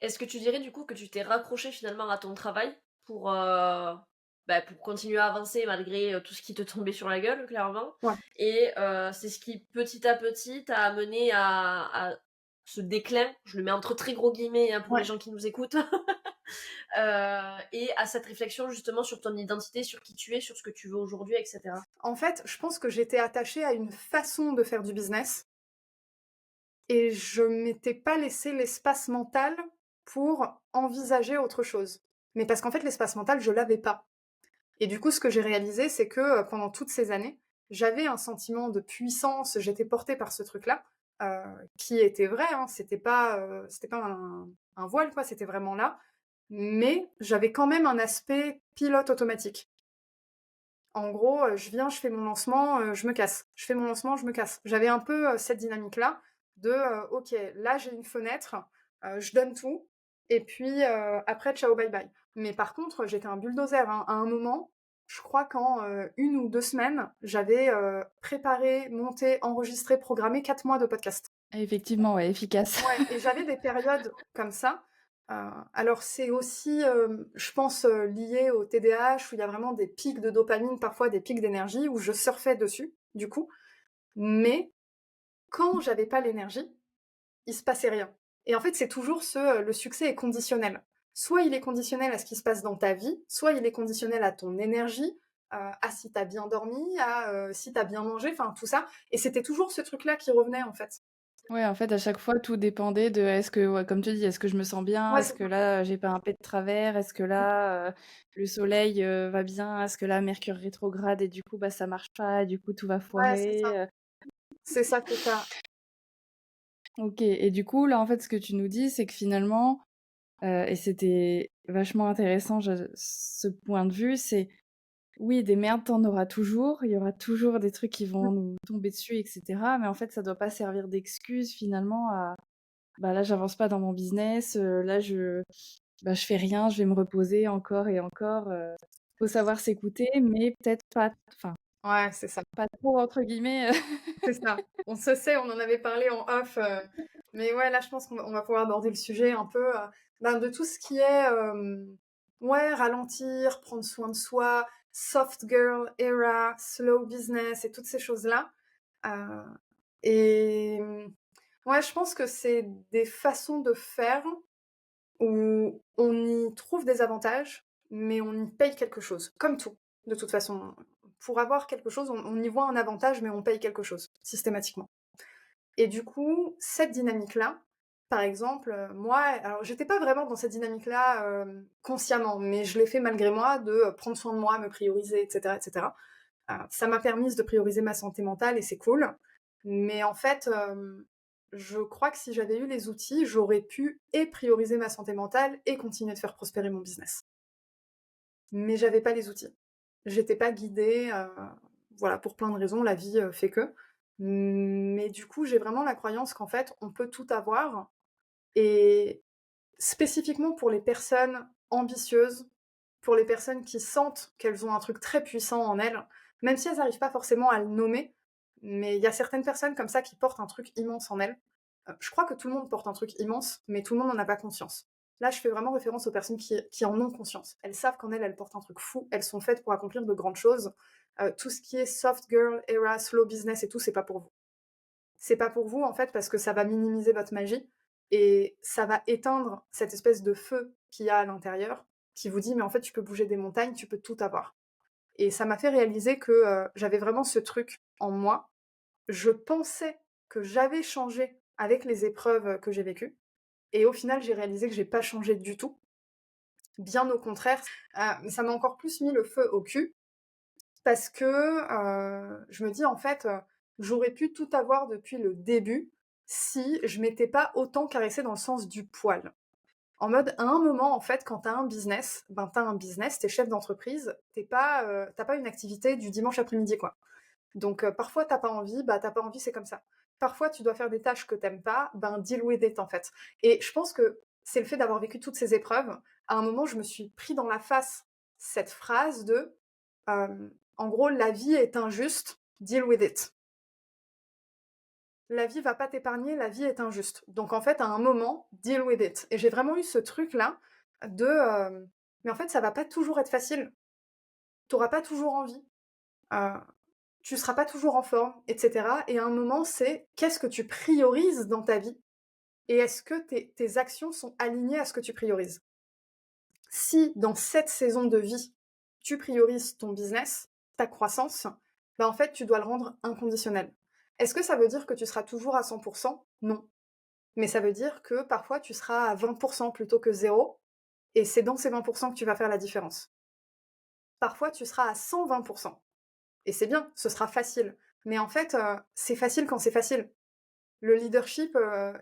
D: Est-ce que tu dirais du coup que tu t'es raccroché finalement à ton travail pour, pour continuer à avancer malgré, tout ce qui te tombait sur la gueule clairement?
C: Ouais.
D: Et c'est ce qui petit à petit t'a amené à ce «déclin», je le mets entre très gros guillemets, hein, pour les
C: Ouais.
D: gens qui nous écoutent, et à cette réflexion justement sur ton identité, sur qui tu es, sur ce que tu veux aujourd'hui et cetera?
C: En fait, je pense que j'étais attachée à une façon de faire du business et je m'étais pas laissé l'espace mental pour envisager autre chose. Mais parce qu'en fait, l'espace mental, je l'avais pas. Et du coup, ce que j'ai réalisé, c'est que, pendant toutes ces années, j'avais un sentiment de puissance, j'étais portée par ce truc-là, qui était vrai, hein, c'était pas un voile, quoi, c'était vraiment là. Mais j'avais quand même un aspect pilote automatique. En gros, je viens, je fais mon lancement, je me casse. Je fais mon lancement, je me casse. J'avais un peu, cette dynamique-là de, OK, là j'ai une fenêtre, je donne tout et puis, après ciao bye bye. Mais par contre, j'étais un bulldozer, hein. À un moment, je crois qu'en, 1 ou 2 semaines, j'avais, préparé, monté, enregistré, programmé 4 mois de podcast.
A: effectivement, ouais, efficace.
C: Ouais, et j'avais des périodes comme ça. Alors c'est aussi, je pense, lié au TDAH où il y a vraiment des pics de dopamine, parfois des pics d'énergie, où je surfais dessus, du coup. Mais quand j'avais pas l'énergie, il se passait rien. Et en fait, c'est toujours le succès est conditionnel. Soit il est conditionnel à ce qui se passe dans ta vie, soit il est conditionnel à ton énergie, à si tu as bien dormi, à, si tu as bien mangé, enfin tout ça. Et c'était toujours ce truc-là qui revenait, en fait.
A: Ouais, en fait, à chaque fois, tout dépendait de est-ce que, ouais, comme tu dis, est-ce que je me sens bien?
C: Ouais,
A: Est-ce
C: c'est
A: que
C: ça.
A: là, j'ai pas un pet de travers? Est-ce que là, le soleil, va bien? Est-ce que là, Mercure rétrograde et du coup, bah, ça marche pas, et du coup, tout va
C: Ouais, c'est
A: foirer,
C: ça. C'est ça, c'est ça.
A: OK, et du coup, là, en fait, ce que tu nous dis, c'est que finalement, et c'était vachement intéressant, ce point de vue, c'est oui, des merdes, tu auras toujours. Il y aura toujours des trucs qui vont nous tomber dessus, et cetera. Mais en fait, ça doit pas servir d'excuse finalement à bah, là, j'avance pas dans mon business, là, je fais rien, je vais me reposer encore et encore. Faut savoir s'écouter, mais peut-être pas, enfin,
C: Ouais, c'est ça.
A: pas trop entre guillemets.
C: C'est ça. On se sait, on en avait parlé en off, mais ouais, là, je pense qu'on va pouvoir aborder le sujet un peu, de tout ce qui est, ouais, ralentir, prendre soin de soi, soft girl era, slow business et toutes ces choses-là. Heu et Ouais, je pense que c'est des façons de faire où on y trouve des avantages, mais on y paye quelque chose, comme tout, de toute façon. Pour avoir quelque chose, on y voit un avantage, mais on paye quelque chose, systématiquement. Et du coup, cette dynamique-là, par exemple, moi, alors j'étais pas vraiment dans cette dynamique-là consciemment, mais je l'ai fait malgré moi, de prendre soin de moi, me prioriser, etc., etc. Ça m'a permis de prioriser ma santé mentale et c'est cool. Mais en fait, je crois que si j'avais eu les outils, j'aurais pu et prioriser ma santé mentale et continuer de faire prospérer mon business. Mais j'avais pas les outils. J'étais pas guidée, voilà, pour plein de raisons, la vie fait que. Mais du coup, j'ai vraiment la croyance qu'en fait, on peut tout avoir. Et spécifiquement pour les personnes ambitieuses, pour les personnes qui sentent qu'elles ont un truc très puissant en elles, même si elles n'arrivent pas forcément à le nommer, mais il y a certaines personnes comme ça qui portent un truc immense en elles. Je crois que tout le monde porte un truc immense, mais tout le monde n'en a pas conscience. Là, je fais vraiment référence aux personnes qui en ont conscience. Elles savent qu'en elles portent un truc fou, elles sont faites pour accomplir de grandes choses. Tout ce qui est soft girl, era, slow business et tout, c'est pas pour vous. C'est pas pour vous, en fait, parce que ça va minimiser votre magie et ça va éteindre cette espèce de feu qu'il y a à l'intérieur qui vous dit, mais en fait, tu peux bouger des montagnes, tu peux tout avoir. Et ça m'a fait réaliser que j'avais vraiment ce truc en moi. Je pensais que j'avais changé avec les épreuves que j'ai vécues. Et au final, j'ai réalisé que j'ai pas changé du tout. Bien au contraire, ça m'a encore plus mis le feu au cul parce que je me dis en fait, j'aurais pu tout avoir depuis le début si je m'étais pas autant caressée dans le sens du poil. En mode, à un moment, en fait, quand t'as un business, ben t'as un business, t'es chef d'entreprise, t'as pas une activité du dimanche après-midi, quoi. Donc parfois t'as pas envie, bah t'as pas envie, c'est comme ça. Parfois tu dois faire des tâches que t'aimes pas, ben deal with it en fait. Et je pense que c'est le fait d'avoir vécu toutes ces épreuves. À un moment, je me suis pris dans la face cette phrase de, en gros, la vie est injuste, deal with it. La vie va pas t'épargner, la vie est injuste. Donc en fait, à un moment, deal with it. Et j'ai vraiment eu ce truc-là de, mais en fait, ça va pas toujours être facile. T'auras pas toujours envie. Euh, tu seras pas toujours en forme, etc. Et à un moment, c'est qu'est-ce que tu priorises dans ta vie et est-ce que tes actions sont alignées à ce que tu priorises. Si dans cette saison de vie, tu priorises ton business, ta croissance, ben en fait, tu dois le rendre inconditionnel. Est-ce que ça veut dire que tu seras toujours à 100%? Non. Mais ça veut dire que parfois, tu seras à 20% plutôt que 0, et c'est dans ces 20% que tu vas faire la différence. Parfois, tu seras à 120%. Et c'est bien, ce sera facile. Mais en fait, c'est facile quand c'est facile. Le leadership,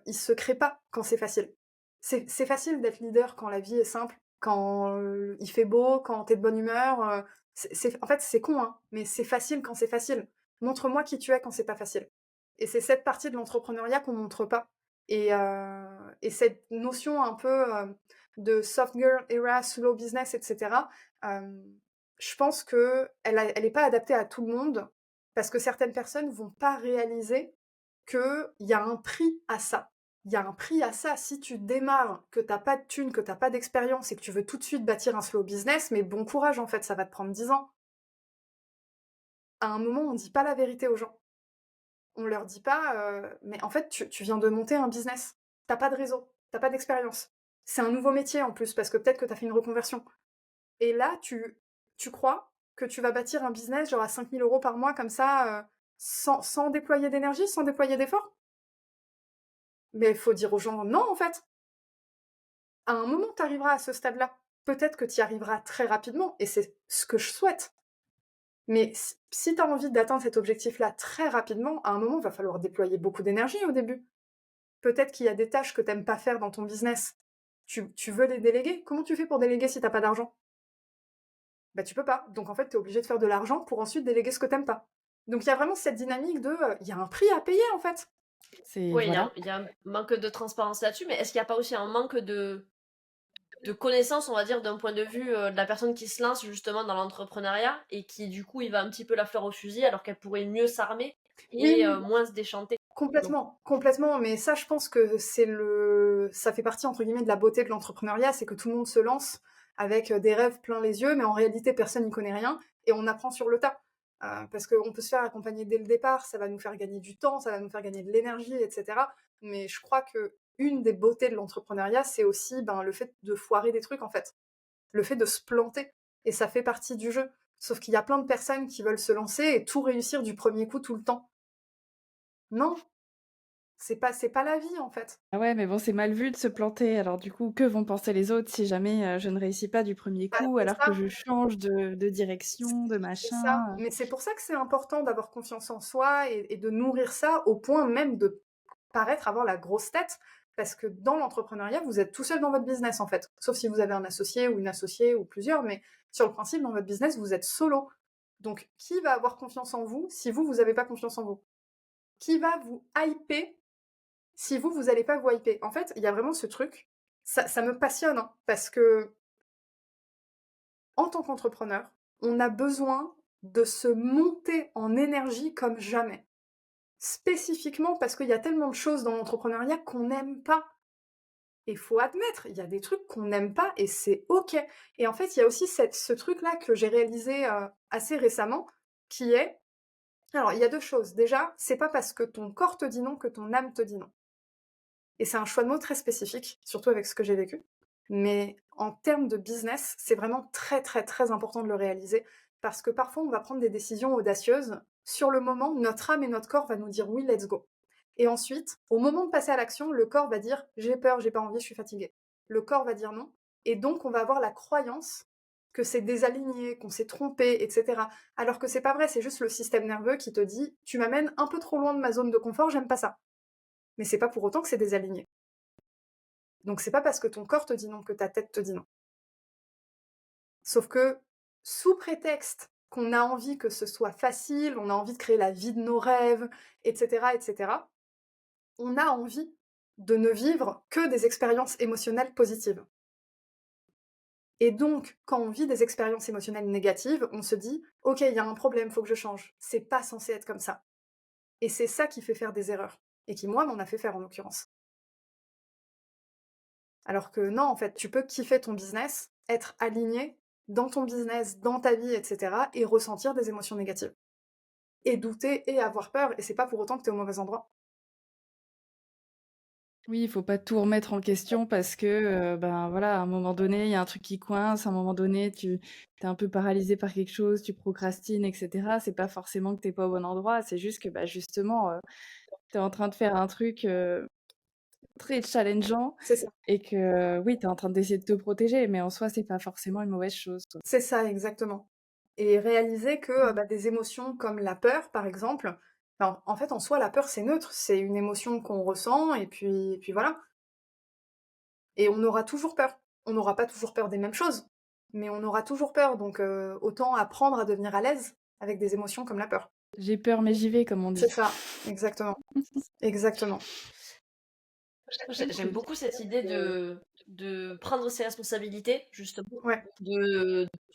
C: il se crée pas quand c'est facile. C'est facile d'être leader quand la vie est simple, quand il fait beau, quand t'es de bonne humeur. En fait, c'est con, hein, mais c'est facile quand c'est facile. Montre-moi qui tu es quand c'est pas facile. Et c'est cette partie de l'entrepreneuriat qu'on montre pas. Et cette notion un peu de soft girl era, slow business, etc. Je pense que elle est pas adaptée à tout le monde parce que certaines personnes vont pas réaliser qu'il y a un prix à ça. Il y a un prix à ça. Si tu démarres, que t'as pas de thunes, que t'as pas d'expérience et que tu veux tout de suite bâtir un slow business, mais bon courage en fait, ça va te prendre 10 ans. À un moment, on dit pas la vérité aux gens. On leur dit pas, mais en fait, tu viens de monter un business. T'as pas de réseau, t'as pas d'expérience. C'est un nouveau métier en plus, parce que peut-être que t'as fait une reconversion. Et là, tu crois que tu vas bâtir un business genre à 5 000 € par mois comme ça, sans déployer d'énergie, sans déployer d'effort? Mais il faut dire aux gens non, en fait. À un moment, tu arriveras à ce stade-là. Peut-être que tu y arriveras très rapidement, et c'est ce que je souhaite. Mais si tu as envie d'atteindre cet objectif-là très rapidement, à un moment, il va falloir déployer beaucoup d'énergie au début. Peut-être qu'il y a des tâches que tu n'aimes pas faire dans ton business. Tu veux les déléguer? Comment tu fais pour déléguer si t'as pas d'argent? Bah tu peux pas. Donc en fait, tu es obligé de faire de l'argent pour ensuite déléguer ce que t'aimes pas. Donc il y a vraiment cette dynamique de... Il y a un prix à payer en fait.
D: Oui, il y a un manque de transparence là-dessus, mais est-ce qu'il n'y a pas aussi un manque de connaissances, on va dire, d'un point de vue de la personne qui se lance justement dans l'entrepreneuriat et qui du coup il va un petit peu la fleur au fusil alors qu'elle pourrait mieux s'armer et
C: Oui,
D: moins se déchanter.
C: complètement, complètement. Mais ça, je pense que ça fait partie entre guillemets de la beauté de l'entrepreneuriat, c'est que tout le monde se lance avec des rêves plein les yeux, mais en réalité personne n'y connaît rien et on apprend sur le tas. Parce qu'on peut se faire accompagner dès le départ, ça va nous faire gagner du temps, ça va nous faire gagner de l'énergie, et cetera. Mais je crois qu'une des beautés de l'entrepreneuriat, c'est aussi, le fait de foirer des trucs, en fait. Le fait de se planter et ça fait partie du jeu. Sauf qu'il y a plein de personnes qui veulent se lancer et tout réussir du premier coup tout le temps. Non, c'est pas la vie, en fait.
A: Ah ouais, mais bon, c'est mal vu de se planter. Alors du coup, que vont penser les autres si jamais, je ne réussis pas du premier
C: Bah,
A: coup,
C: c'est
A: alors que
C: ça,
A: je change de direction, de
C: c'est
A: machin,
C: ça. Mais c'est pour ça que c'est important d'avoir confiance en soi et de nourrir ça au point même de paraître avoir la grosse tête. Parce que dans l'entrepreneuriat, vous êtes tout seul dans votre business, en fait. Sauf si vous avez un associé ou une associée ou plusieurs, mais sur le principe, dans votre business, vous êtes solo. Donc, qui va avoir confiance en vous si vous avez pas confiance en vous? Qui va vous hyper si vous allez pas vous hyper? En fait, il y a vraiment ce truc, ça me passionne, hein, parce que en tant qu'entrepreneur, on a besoin de se monter en énergie comme jamais. Spécifiquement parce qu'il y a tellement de choses dans l'entrepreneuriat qu'on n'aime pas. Et faut admettre, il y a des trucs qu'on n'aime pas et c'est OK. Et en fait, il y a aussi ce truc-là que j'ai réalisé assez récemment, qui est... Alors, il y a deux choses. Déjà, c'est pas parce que ton corps te dit non que ton âme te dit non. Et c'est un choix de mots très spécifique, surtout avec ce que j'ai vécu. Mais en termes de business, c'est vraiment très, très, très important de le réaliser parce que parfois, on va prendre des décisions audacieuses. Sur le moment, notre âme et notre corps va nous dire oui, let's go. Et ensuite, au moment de passer à l'action, le corps va dire j'ai peur, j'ai pas envie, je suis fatigué. Le corps va dire non. Et donc, on va avoir la croyance que c'est désaligné, qu'on s'est trompé, etc. Alors que c'est pas vrai, c'est juste le système nerveux qui te dit tu m'amènes un peu trop loin de ma zone de confort, j'aime pas ça. Mais c'est pas pour autant que c'est désaligné. Donc c'est pas parce que ton corps te dit non que ta tête te dit non. Sauf que, sous prétexte qu'on a envie que ce soit facile, on a envie de créer la vie de nos rêves, etc., on a envie de ne vivre que des expériences émotionnelles positives. Et donc, quand on vit des expériences émotionnelles négatives, on se dit « Ok, il y a un problème, faut que je change. C'est pas censé être comme ça. » Et c'est ça qui fait faire des erreurs. Et qui, moi, m'en a fait faire en l'occurrence. Alors que non, en fait, tu peux kiffer ton business, être aligné dans ton business, dans ta vie, etc. et ressentir des émotions négatives. Et douter et avoir peur, et c'est pas pour autant que t'es au mauvais endroit.
A: Oui, il faut pas tout remettre en question parce que, voilà, à un moment donné, il y a un truc qui coince, à un moment donné, tu es un peu paralysé par quelque chose, tu procrastines et cetera. C'est pas forcément que tu pas au bon endroit, c'est juste que, justement, tu es en train de faire un truc, très challengeant
C: C'est ça.
A: et que, oui, tu es en train d'essayer de te protéger, mais en soi, c'est pas forcément une mauvaise chose, quoi.
C: C'est ça, exactement. Et réaliser que
A: Mmh.
C: des émotions comme la peur, par exemple, en fait, en soi, la peur, c'est neutre. C'est une émotion qu'on ressent, et puis voilà. Et on aura toujours peur. On n'aura pas toujours peur des mêmes choses, mais on aura toujours peur. Donc, autant apprendre à devenir à l'aise avec des émotions comme la peur.
A: J'ai peur, mais j'y vais, comme on
C: C'est
A: dit.
C: ça, exactement. Exactement.
D: J'aime beaucoup cette idée de prendre ses responsabilités, justement,
C: Ouais,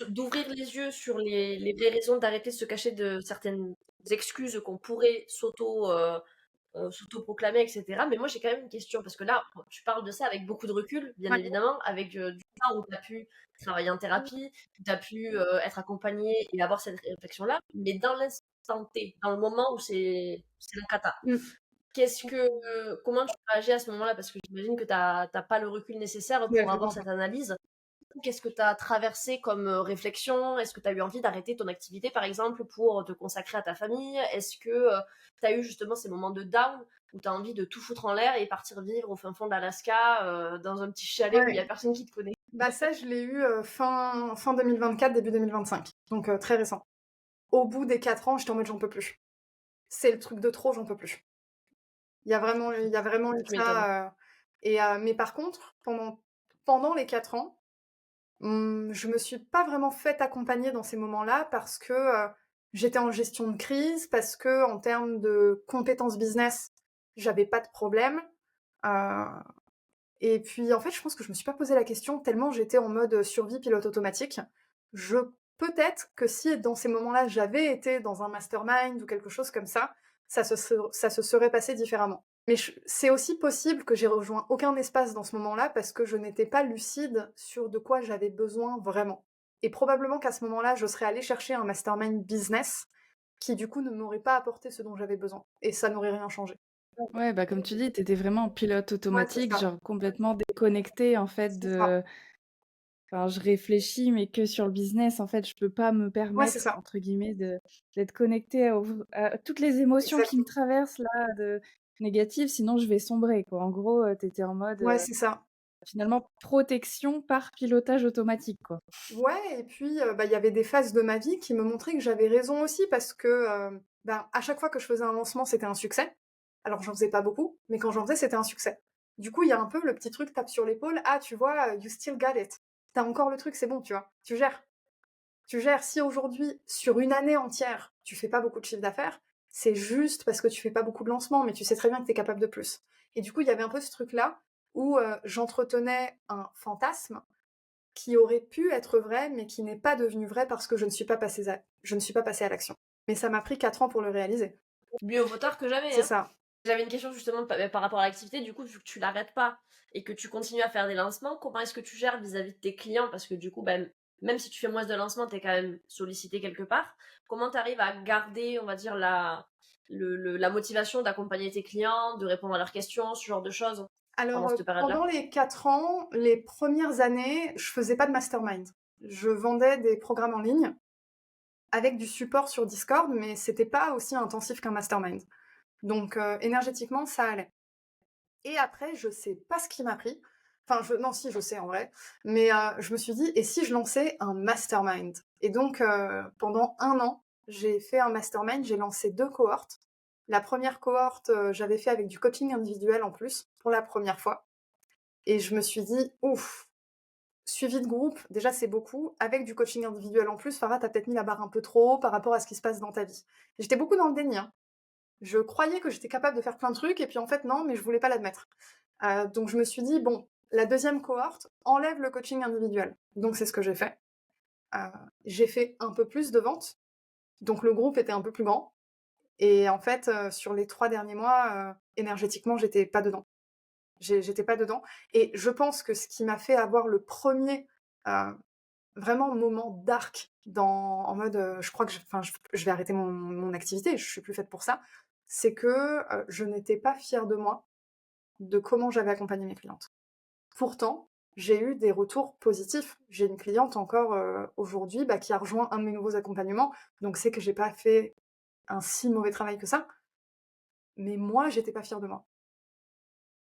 D: d'ouvrir les yeux sur les vraies raisons, d'arrêter de se cacher de certaines excuses qu'on pourrait s'auto-proclamer, etc. Mais moi, j'ai quand même une question, parce que là, bon, tu parles de ça avec beaucoup de recul, bien
C: ouais,
D: évidemment, avec du temps où tu as pu travailler en thérapie, où tu as pu être accompagné et avoir cette réflexion-là, mais dans l'instant T, dans le moment où c'est la cata.
C: mmh,
D: Comment tu réagis à ce moment-là? Parce que j'imagine que t'as pas le recul nécessaire
C: ouais,
D: pour avoir
C: vraiment.
D: cette analyse. Qu'est-ce que tu as traversé comme réflexion? Est-ce que tu as eu envie d'arrêter ton activité, par exemple, pour te consacrer à ta famille? Est-ce que tu as eu justement ces moments de down où tu as envie de tout foutre en l'air et partir vivre au fin fond de l'Alaska, dans un petit chalet où il y
C: Ouais.
D: a personne qui te connaît?
C: Ça, je l'ai eu fin 2024, début 2025. Donc, très récent. Au bout des 4 ans, j'étais en mode j'en peux plus. C'est le truc de trop, j'en peux plus. Il y a vraiment eu
D: Tu m'étonnes.
C: ça. Mais par contre, pendant les 4 ans, je me suis pas vraiment faite accompagner dans ces moments-là parce que j'étais en gestion de crise, parce que en termes de compétences business, j'avais pas de problème. Euh, et puis en fait, je pense que je me suis pas posé la question tellement j'étais en mode survie pilote automatique. Je Peut-être que si dans ces moments-là j'avais été dans un mastermind ou quelque chose comme ça se serait passé différemment. Mais c'est aussi possible que j'ai rejoint aucun espace dans ce moment-là parce que je n'étais pas lucide sur de quoi j'avais besoin vraiment. Et probablement qu'à ce moment-là, je serais allée chercher un mastermind business qui du coup ne m'auraient pas apporté ce dont j'avais besoin. Et ça n'aurait rien changé.
A: Ouais, bah, comme tu dis, tu étais vraiment en pilote
C: Ouais, c'est
A: automatique,
C: ça.
A: genre complètement déconnectée en fait
C: C'est ça.
A: de enfin, je réfléchis, mais que sur le business. En fait, je peux pas me
C: Ouais, c'est
A: permettre,
C: ça.
A: entre guillemets, d'être connectée à toutes les émotions qui me
C: Exactement.
A: traversent là, de négatives, sinon je vais sombrer, quoi. En gros, tu étais en mode,
C: Ouais, c'est ça.
A: finalement protection par pilotage automatique, quoi.
C: Ouais, et puis, bah, il y avait des phases de ma vie qui me montraient que j'avais raison aussi parce que, ben, à chaque fois que je faisais un lancement, c'était un succès. Alors j'en faisais pas beaucoup, mais quand j'en faisais, c'était un succès. Du coup, il y a un peu le petit truc tape sur l'épaule: «Ah, tu vois, you still got it. Tu encore le truc, c'est bon, tu vois? Tu gères. Tu gères». Si aujourd'hui, sur une année entière, tu fais pas beaucoup de chiffre d'affaires, c'est juste parce que tu fais pas beaucoup de lancements, mais tu sais très bien que tu es capable de plus. Et du coup, il y avait un peu ce truc-là où, j'entretenais un fantasme qui aurait pu être vrai, mais qui n'est pas devenu vrai parce que je ne suis pas passée à l'action. Mais ça m'a pris 4 ans pour le réaliser.
D: Mieux vaut tard que jamais,
C: C'est
D: hein.
C: ça.
D: J'avais une question justement par rapport à l'activité, du coup, vu que tu l'arrêtes pas et que tu continues à faire des lancements, comment est-ce que tu gères vis-à-vis de tes clients? Parce que du coup, ben, même si tu fais moins de lancements, tu es quand même sollicité quelque part. Comment tu arrives à garder, on va dire, la motivation d'accompagner tes clients, de répondre à leurs questions, ce genre de choses
C: Alors,
D: pendant cette période-là?
C: pendant les 4 ans, les premières années, je faisais pas de mastermind. Je vendais des programmes en ligne avec du support sur Discord, mais c'était pas aussi intensif qu'un mastermind. Donc, énergétiquement, ça allait. Et après, je sais pas ce qui m'a pris. Enfin, non, si, je sais en vrai. Mais je me suis dit, et si je lançais un mastermind? Et donc, pendant 1 an, j'ai fait un mastermind, j'ai lancé 2 cohortes. La première cohorte, j'avais fait avec du coaching individuel en plus, pour la première fois. Et je me suis dit, ouf, suivi de groupe, déjà c'est beaucoup. Avec du coaching individuel en plus, Farah, t'as peut-être mis la barre un peu trop haut par rapport à ce qui se passe dans ta vie. J'étais beaucoup dans le déni, hein. Je croyais que j'étais capable de faire plein de trucs, et puis en fait, non, mais je voulais pas l'admettre. Donc je me suis dit, bon, la deuxième cohorte enlève le coaching individuel. Donc c'est ce que j'ai fait. Heu, j'ai fait un peu plus de ventes, donc le groupe était un peu plus grand. Et en fait, sur les 3 derniers mois, énergétiquement, j'étais pas dedans. J'étais pas dedans, et je pense que ce qui m'a fait avoir le premier vraiment moment dark en mode, je crois que je vais arrêter mon activité, je suis plus faite pour ça, c'est que, je n'étais pas fière de moi, de comment j'avais accompagné mes clientes. Pourtant, j'ai eu des retours positifs. J'ai une cliente encore, aujourd'hui, bah, qui a rejoint un de mes nouveaux accompagnements, donc c'est que j'ai pas fait un si mauvais travail que ça, mais moi, j'étais pas fière de moi.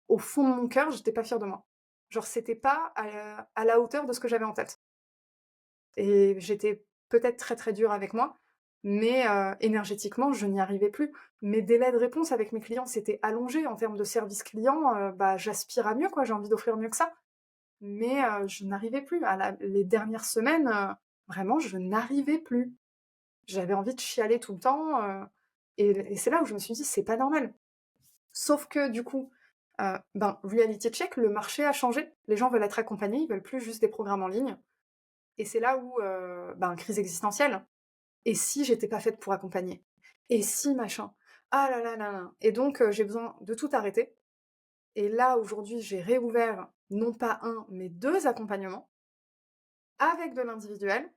C: Au fond de mon cœur, j'étais pas fière de moi. Genre, c'était pas à la hauteur de ce que j'avais en tête, et j'étais peut-être très, très dure avec moi, mais énergétiquement, je n'y arrivais plus. Mes délais de réponse avec mes clients s'étaient allongés en termes de service client, bah, j'aspire à mieux, quoi, j'ai envie d'offrir mieux que ça. Mais je n'arrivais plus. Les dernières semaines, vraiment, je n'arrivais plus. J'avais envie de chialer tout le temps, et c'est là où je me suis dit: «C'est pas normal». Sauf que du coup, ben, reality check, le marché a changé. Les gens veulent être accompagnés, ils veulent plus juste des programmes en ligne, et c'est là où, ben, crise existentielle. Et si j'étais pas faite pour accompagner? Et si machin? Ah là là là là, et donc j'ai besoin de tout arrêter, et là, aujourd'hui, j'ai réouvert non pas un, mais 2 accompagnements avec de l'individuel.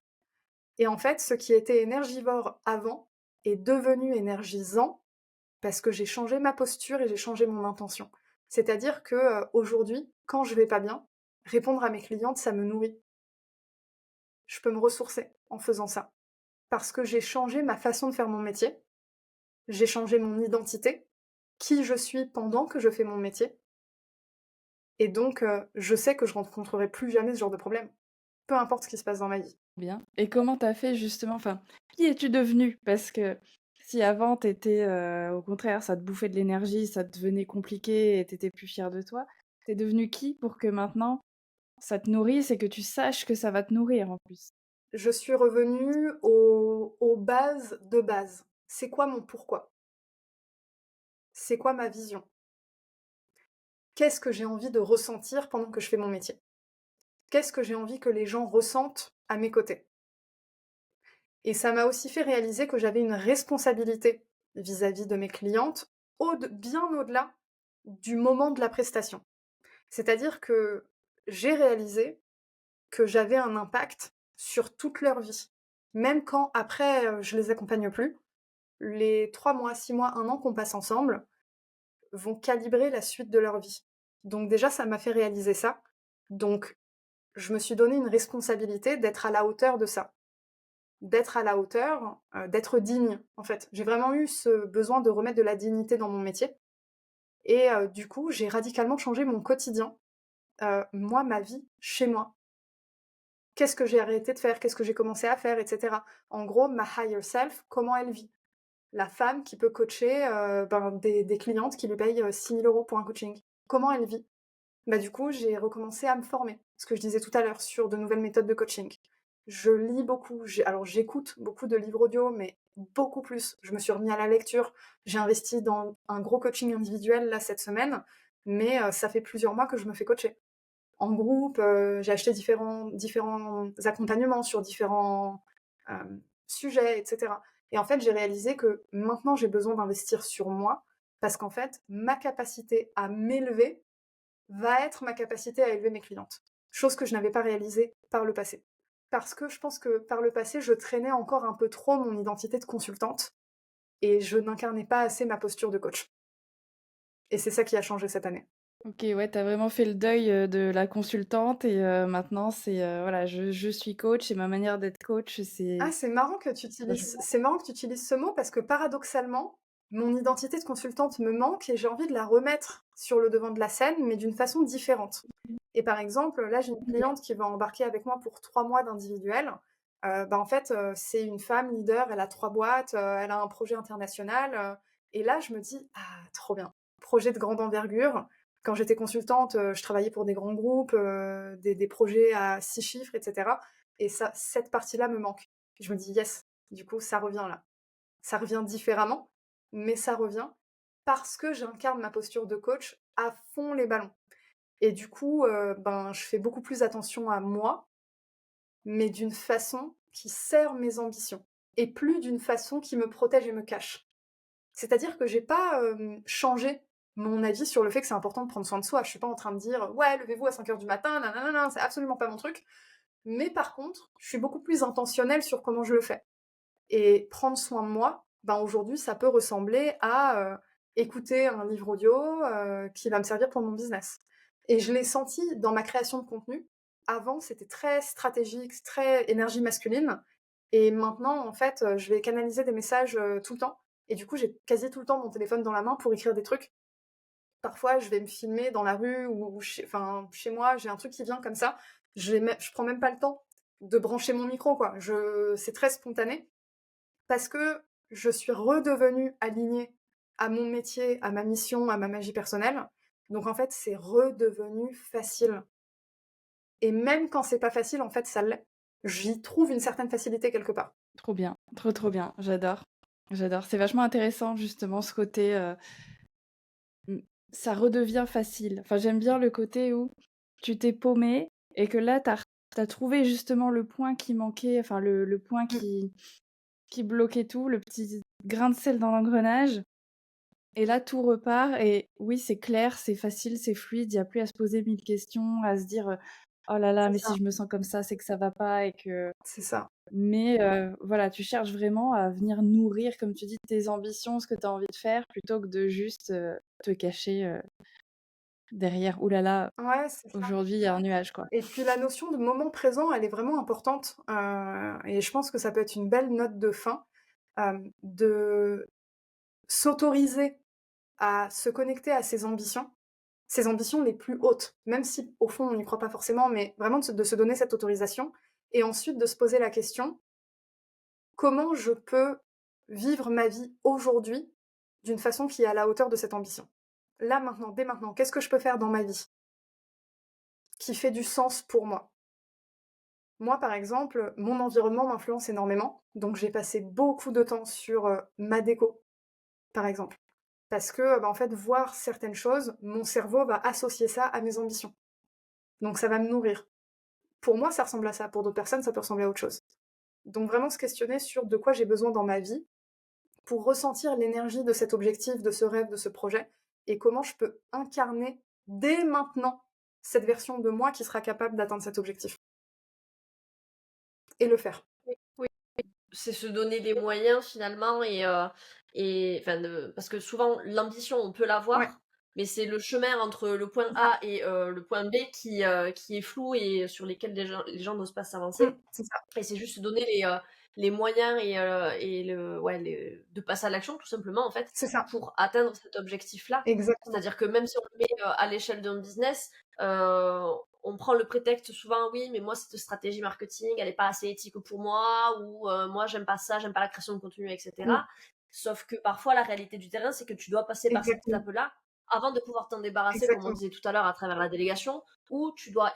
C: Et en fait, ce qui était énergivore avant est devenu énergisant parce que j'ai changé ma posture et j'ai changé mon intention. C'est-à-dire que, aujourd'hui, quand je vais pas bien, répondre à mes clientes, ça me nourrit. Je peux me ressourcer en faisant ça. Parce que j'ai changé ma façon de faire mon métier, j'ai changé mon identité, qui je suis pendant que je fais mon métier, et donc je sais que je rencontrerai plus jamais ce genre de problème, peu importe ce qui se passe dans ma vie.
A: Bien. Et comment t'as fait justement, enfin, qui es-tu devenue? Parce que si avant t'étais, au contraire, ça te bouffait de l'énergie, ça devenait compliqué et t'étais plus fière de toi, t'es devenue qui pour que maintenant ça te nourrisse et que tu saches que ça va te nourrir en plus?
C: Je suis revenue aux bases de base. C'est quoi mon pourquoi? C'est quoi ma vision? Qu'est-ce que j'ai envie de ressentir pendant que je fais mon métier? Qu'est-ce que j'ai envie que les gens ressentent à mes côtés? Et ça m'a aussi fait réaliser que j'avais une responsabilité vis-à-vis de mes clientes, bien au-delà du moment de la prestation. C'est-à-dire que j'ai réalisé que j'avais un impact sur toute leur vie. Même quand après, je les accompagne plus, les 3 mois, 6 mois, 1 an qu'on passe ensemble vont calibrer la suite de leur vie. Donc déjà, ça m'a fait réaliser ça. Donc je me suis donné une responsabilité d'être à la hauteur de ça. D'être à la hauteur, d'être digne, en fait. J'ai vraiment eu ce besoin de remettre de la dignité dans mon métier et du coup, j'ai radicalement changé mon quotidien, moi, ma vie, chez moi. Qu'est-ce que j'ai arrêté de faire? Qu'est-ce que j'ai commencé à faire? Et cetera. En gros, ma higher self, comment elle vit? La femme qui peut coacher, des clientes qui lui payent, 6 000 € pour un coaching. Comment elle vit? Bah, du coup, j'ai recommencé à me former, ce que je disais tout à l'heure, sur de nouvelles méthodes de coaching. Je lis beaucoup, j'écoute beaucoup de livres audio, mais beaucoup plus. Je me suis remis à la lecture, j'ai investi dans un gros coaching individuel, là, cette semaine, mais ça fait plusieurs mois que je me fais coacher. En groupe, j'ai acheté différents accompagnements sur différents, sujets et cetera et en fait, j'ai réalisé que maintenant, j'ai besoin d'investir sur moi parce qu'en fait, ma capacité à m'élever va être ma capacité à élever mes clientes. Chose que je n'avais pas réalisée par le passé. Parce que je pense que par le passé, je traînais encore un peu trop mon identité de consultante et je n'incarnais pas assez ma posture de coach. Et c'est ça qui a changé cette année.
A: OK, ouais, tu as vraiment fait le deuil, de la consultante et maintenant c'est, voilà, je suis coach et ma manière d'être coach,
C: Ah,
A: c'est
C: c'est marrant que tu utilises ce mot parce que paradoxalement, mon identité de consultante me manque et j'ai envie de la remettre sur le devant de la scène, mais d'une façon différente. Et par exemple, là, j'ai une cliente qui va embarquer avec moi pour 3 mois d'individuel. En fait, c'est une femme leader, elle a 3 boîtes, elle a un projet international, et là, je me dis: «Ah, trop bien, projet de grande envergure». Quand j'étais consultante, je travaillais pour des grands groupes, des projets à 6 chiffres et cetera et ça, cette partie-là me manque. Je me dis: «Yes», du coup, ça revient là. Ça revient différemment, mais ça revient parce que j'incarne ma posture de coach à fond les ballons. Et du coup, je fais beaucoup plus attention à moi, mais d'une façon qui sert mes ambitions et plus d'une façon qui me protège et me cache. C'est-à-dire que j'ai pas, changé mon avis sur le fait que c'est important de prendre soin de soi. Je suis pas en train de dire: «Ouais, levez-vous à 5 heures du matin, nananana», c'est absolument pas mon truc. Mais par contre, je suis beaucoup plus intentionnelle sur comment je le fais. Et prendre soin de moi, aujourd'hui, ça peut ressembler à, écouter un livre audio, qui va me servir pour mon business. Et je l'ai senti dans ma création de contenu. Avant, c'était très stratégique, très énergie masculine et maintenant, en fait, je vais canaliser des messages, tout le temps et du coup, j'ai quasi tout le temps mon téléphone dans la main pour écrire des trucs. Parfois, je vais me filmer dans la rue ou chez moi, j'ai un truc qui vient comme ça. Je prends même pas le temps de brancher mon micro, quoi. C'est très spontané parce que je suis redevenue alignée à mon métier, à ma mission, à ma magie personnelle. Donc en fait, c'est redevenu facile. Et même quand c'est pas facile, en fait, ça l'est. J'y trouve une certaine facilité quelque part.
A: trop bien, trop, trop bien, j'adore, j'adore. C'est vachement intéressant justement ce côté, mmh, ça redevient facile. Enfin, j'aime bien le côté où tu t'es paumé et que là, tu as trouvé justement le point qui manquait, enfin le point
C: Mmh.
A: qui bloquait tout, le petit grain de sel dans l'engrenage et là, tout repart et oui, c'est clair, c'est facile, c'est fluide, il y a plus à se poser 1000 questions, à se dire, «Oh là là,
C: C'est
A: mais
C: ça,
A: si je me sens comme ça, c'est que ça va pas» et que
C: c'est ça.
A: mais voilà, tu cherches vraiment à venir nourrir, comme tu dis, tes ambitions, ce que tu as envie de faire, plutôt que de juste, te cacher, derrière: «Ouh là là,
C: Ouais, c'est ça.
A: aujourd'hui, il y a un nuage», quoi.
C: Et puis la notion de moment présent, elle est vraiment importante, et je pense que ça peut être une belle note de fin, de s'autoriser à se connecter à ses ambitions les plus hautes, même si au fond on n'y croit pas forcément, mais vraiment de se donner cette autorisation et ensuite de se poser la question: «Comment je peux vivre ma vie aujourd'hui d'une façon qui est à la hauteur de cette ambition? Là, maintenant, dès maintenant, qu'est-ce que je peux faire dans ma vie qui fait du sens pour moi?» Moi, par exemple, mon environnement m'influence énormément, donc j'ai passé beaucoup de temps sur, ma déco, par exemple. Parce que, en fait, voir certaines choses, mon cerveau va associer ça à mes ambitions. Donc ça va me nourrir. Pour moi, ça ressemble à ça. Pour d'autres personnes, ça peut ressembler à autre chose. Donc vraiment se questionner sur de quoi j'ai besoin dans ma vie pour ressentir l'énergie de cet objectif, de ce rêve, de ce projet, et comment je peux incarner dès maintenant cette version de moi qui sera capable d'atteindre cet objectif. Et le faire.
D: Oui, oui. c'est se donner les moyens finalement et enfin parce que souvent l'ambition on peut
C: Ouais,
D: l'avoir, mais c'est le chemin entre le point
C: c'est ça.
D: A et le point B qui est flou et sur lesquels les gens n'osent pas s'avancer.
C: C'est ça.
D: Et c'est juste se donner les moyens et de passer à l'action tout simplement en fait
C: C'est ça.
D: pour atteindre cet objectif-là.
C: Exactement.
D: C'est-à-dire que même si on le met à l'échelle d'un business, on prend le prétexte souvent, oui, mais moi cette stratégie marketing, elle n'est pas assez éthique pour moi, ou moi j'aime pas ça, j'aime pas la création de contenu,
C: Mm.
D: etc. Sauf que parfois la réalité du terrain, c'est que tu dois passer par cette
C: Exactement.
D: étape-là avant de pouvoir t'en débarrasser, comme on
C: Exactement.
D: disait tout à l'heure à travers la délégation, ou tu dois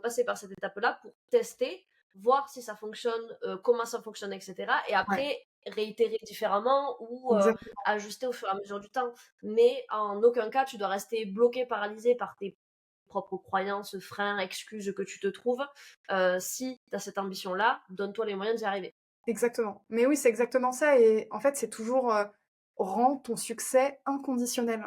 D: passer par cette étape-là pour tester, voir si ça fonctionne, comment ça fonctionne, etc. Et
C: Ouais,
D: après, réitérer différemment ou
C: exactement.
D: ajuster au fur et à mesure du temps. Mais en aucun cas, tu dois rester bloqué, paralysé par tes propres croyances, freins, excuses que tu te trouves. Si tu as cette ambition-là, donne-toi les moyens d'y arriver.
C: Exactement. Mais oui, c'est exactement ça. Et en fait, c'est toujours rends ton succès inconditionnel.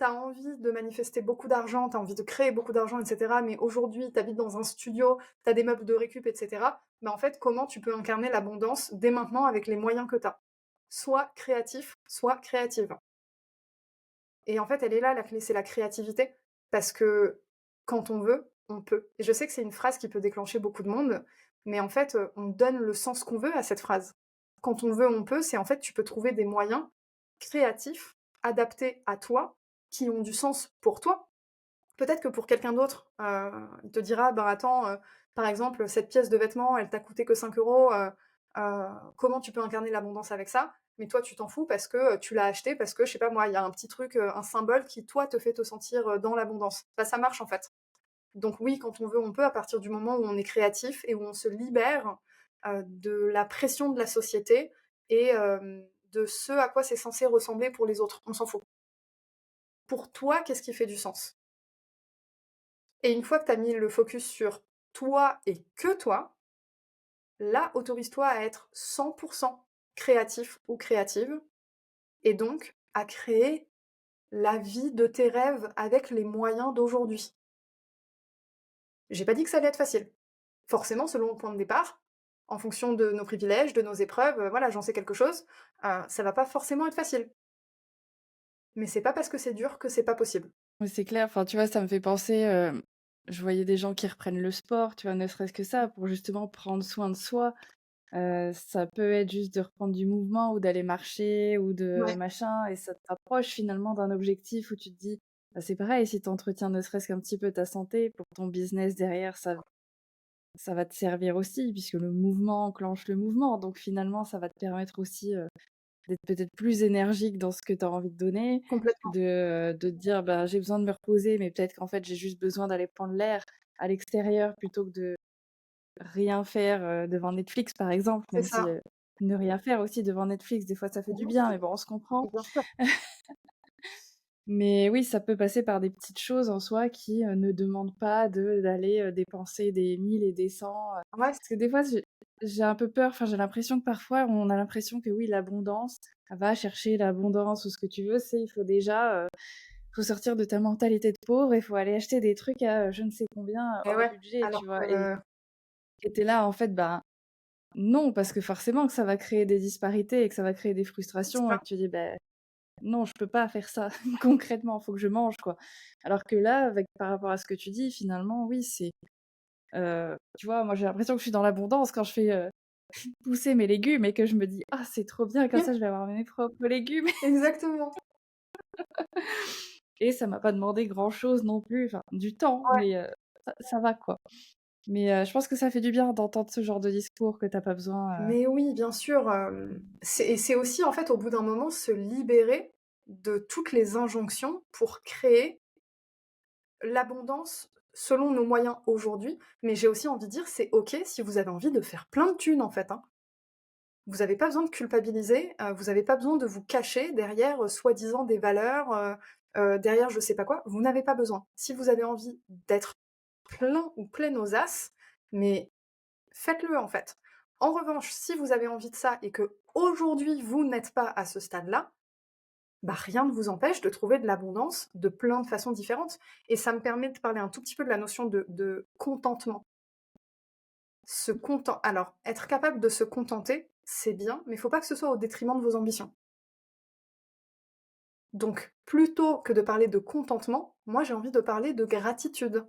C: Tu as envie de manifester beaucoup d'argent, tu as envie de créer beaucoup d'argent, etc. Mais aujourd'hui, tu habites dans un studio, tu as des meubles de récup, etc. Mais en fait, comment tu peux incarner l'abondance dès maintenant avec les moyens que tu as? Soit créatif, soit créative. Et en fait, elle est là, la clé, c'est la créativité. Parce que quand on veut, on peut. Et je sais que c'est une phrase qui peut déclencher beaucoup de monde, mais en fait, on donne le sens qu'on veut à cette phrase. Quand on veut, on peut, c'est en fait, tu peux trouver des moyens créatifs, adaptés à toi, qui ont du sens pour toi. Peut-être que pour quelqu'un d'autre, il te dira: «Ben attends, par exemple, cette pièce de vêtement, elle t'a coûté que 5 €, comment tu peux incarner l'abondance avec ça?» Mais toi, tu t'en fous parce que, tu l'as acheté parce que, je sais pas moi, il y a un petit truc, un symbole qui, toi, te fait te sentir, dans l'abondance. Bah, ça marche, en fait. Donc oui, quand on veut, on peut, à partir du moment où on est créatif et où on se libère, de la pression de la société et de ce à quoi c'est censé ressembler pour les autres. On s'en fout. Pour toi, qu'est-ce qui fait du sens? Et une fois que tu as mis le focus sur toi et que toi, là, autorise-toi à être 100 créatif ou créative et donc à créer la vie de tes rêves avec les moyens d'aujourd'hui. J'ai pas dit que ça allait être facile. Forcément, selon le point de départ, en fonction de nos privilèges, de nos épreuves, voilà, j'en sais quelque chose, ça va pas forcément être facile. Mais c'est pas parce que c'est dur que c'est pas possible.
A: Oui, c'est clair. Enfin, tu vois, ça me fait penser, je voyais des gens qui reprennent le sport, tu vois, ne serait-ce que ça, pour justement prendre soin de soi. Ça peut être juste de reprendre du mouvement ou d'aller marcher ou de
C: Ouais,
A: machin et ça te rapproche finalement d'un objectif où tu te dis bah, c'est pareil, si tu entretiens ne serait-ce qu'un petit peu ta santé, pour ton business derrière, ça va te servir aussi puisque le mouvement enclenche le mouvement. Donc finalement, ça va te permettre aussi, d'être peut-être plus énergique dans ce que tu as envie de donner,
C: complètement.
A: de te dire: «Bah, j'ai besoin de me reposer, mais peut-être qu'en fait, j'ai juste besoin d'aller prendre l'air à l'extérieur plutôt que de rien faire, devant Netflix, par exemple»,
C: C'est
A: même si,
C: ça.
A: ne rien faire aussi devant Netflix, des fois ça fait du
C: Bien
A: bien,
C: sûr,
A: mais bon, on se comprend.
C: bien sûr.
A: Mais oui, ça peut passer par des petites choses en soi qui, ne demandent pas d'aller, dépenser des 1000 et des 100,
C: Ouais,
A: parce que des fois j'ai un peu peur, enfin j'ai l'impression que parfois on a l'impression que oui, l'abondance, va chercher l'abondance ou ce que tu veux, c'est il faut déjà, faut sortir de ta mentalité de pauvre, il faut aller acheter des trucs à, je ne sais combien,
C: et
A: hors
C: ouais,
A: budget,
C: alors
A: tu vois?
C: que
A: Et tu là en fait, ben non, parce que forcément que ça va créer des disparités et que ça va créer des
C: c'est
A: frustrations et
C: ça.
A: que tu dis: «Beh, non, je peux pas faire ça concrètement, faut que je mange, quoi». Alors que là, avec par rapport à ce que tu dis, finalement, oui, c'est, tu vois, moi, j'ai l'impression que je suis dans l'abondance quand je fais, pousser mes légumes et que je me dis: «Ah, c'est trop bien, comme
C: Oui,
A: ça, je vais avoir mes propres légumes»
C: exactement.
A: et ça m'a pas demandé grand-chose non plus, enfin, du temps,
C: Ouais.
A: mais ça va, quoi. Mais je pense que ça fait du bien d'entendre ce genre de discours, que tu as pas besoin,
C: Mais oui, bien sûr, c'est aussi, en fait, au bout d'un moment, se libérer de toutes les injonctions pour créer l'abondance selon nos moyens aujourd'hui. Mais j'ai aussi envie de dire, c'est OK si vous avez envie de faire plein de thunes, en fait, hein. Vous avez pas besoin de culpabiliser, vous avez pas besoin de vous cacher derrière, soi-disant des valeurs, derrière je sais pas quoi. Vous n'avez pas besoin. Si vous avez envie d'être plein ou pleine aux as, mais faites-le, en fait. En revanche, si vous avez envie de ça et que aujourd'hui vous n'êtes pas à ce stade-là, bah, rien ne vous empêche de trouver de l'abondance de plein de façons différentes et ça me permet de parler un tout petit peu de la notion de contentement. Alors, être capable de se contenter, c'est bien, mais il faut pas que ce soit au détriment de vos ambitions. Donc, plutôt que de parler de contentement, moi j'ai envie de parler de gratitude.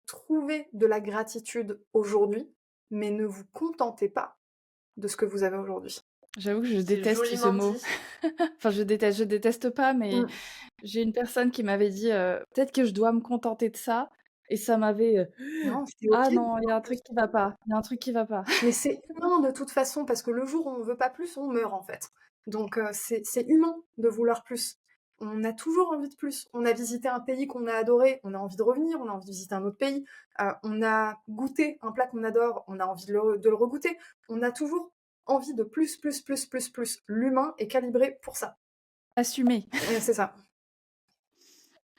C: Trouvez de la gratitude aujourd'hui, mais ne vous contentez pas de ce que vous avez aujourd'hui.
A: J'avoue que je
D: C'est
A: déteste ce
D: joliment
A: mot.
D: dit.
A: Enfin, je déteste pas, mais
C: Mmh.
A: j'ai une personne qui m'avait dit, «Peut-être que je dois me contenter de ça» et ça m'avait,
C: Non, c'est OK
A: «Ah
C: de
A: non, il y a
C: vouloir
A: un truc
C: plus.
A: qui va pas, il y a un truc qui va pas».
C: Mais c'est humain de toute façon, parce que le jour où on veut pas plus, on meurt en fait. Donc c'est humain de vouloir plus. On a toujours envie de plus. On a visité un pays qu'on a adoré, on a envie de revenir, on a envie de visiter un autre pays. On a goûté un plat qu'on adore, on a envie de le regoûter. On a toujours envie de plus, plus, plus, plus, plus. L'humain est calibré pour ça.
A: Assumer.
C: C'est ça.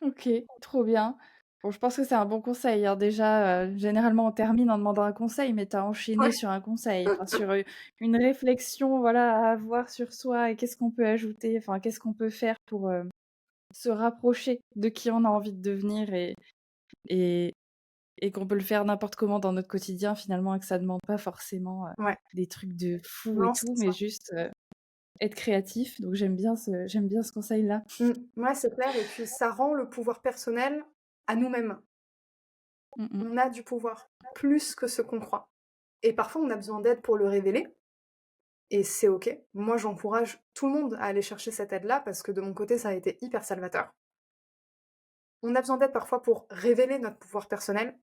A: OK, trop bien. Bon, je pense que c'est un bon conseil, hein. Déjà, généralement, on termine en demandant un conseil, mais tu as enchaîné
C: Ouais.
A: sur un conseil, enfin sur, une réflexion, voilà, à avoir sur soi et qu'est-ce qu'on peut ajouter, enfin, qu'est-ce qu'on peut faire pour, se rapprocher de qui on a envie de devenir et et qu'on peut le faire n'importe comment dans notre quotidien finalement et que ça demande pas forcément,
C: Ouais.
A: des trucs de fou et
C: Non,
A: tout,
C: c'est
A: mais
C: ça.
A: juste, être créatif. Donc j'aime bien ce conseil-là.
C: Ouais, c'est clair. Et puis ça rend le pouvoir personnel à nous-mêmes.
A: Mmh mh.
C: On a du pouvoir, plus que ce qu'on croit. Et parfois, on a besoin d'aide pour le révéler, et c'est OK. Moi, j'encourage tout le monde à aller chercher cette aide-là, parce que de mon côté, ça a été hyper salvateur. On a besoin d'aide parfois pour révéler notre pouvoir personnel,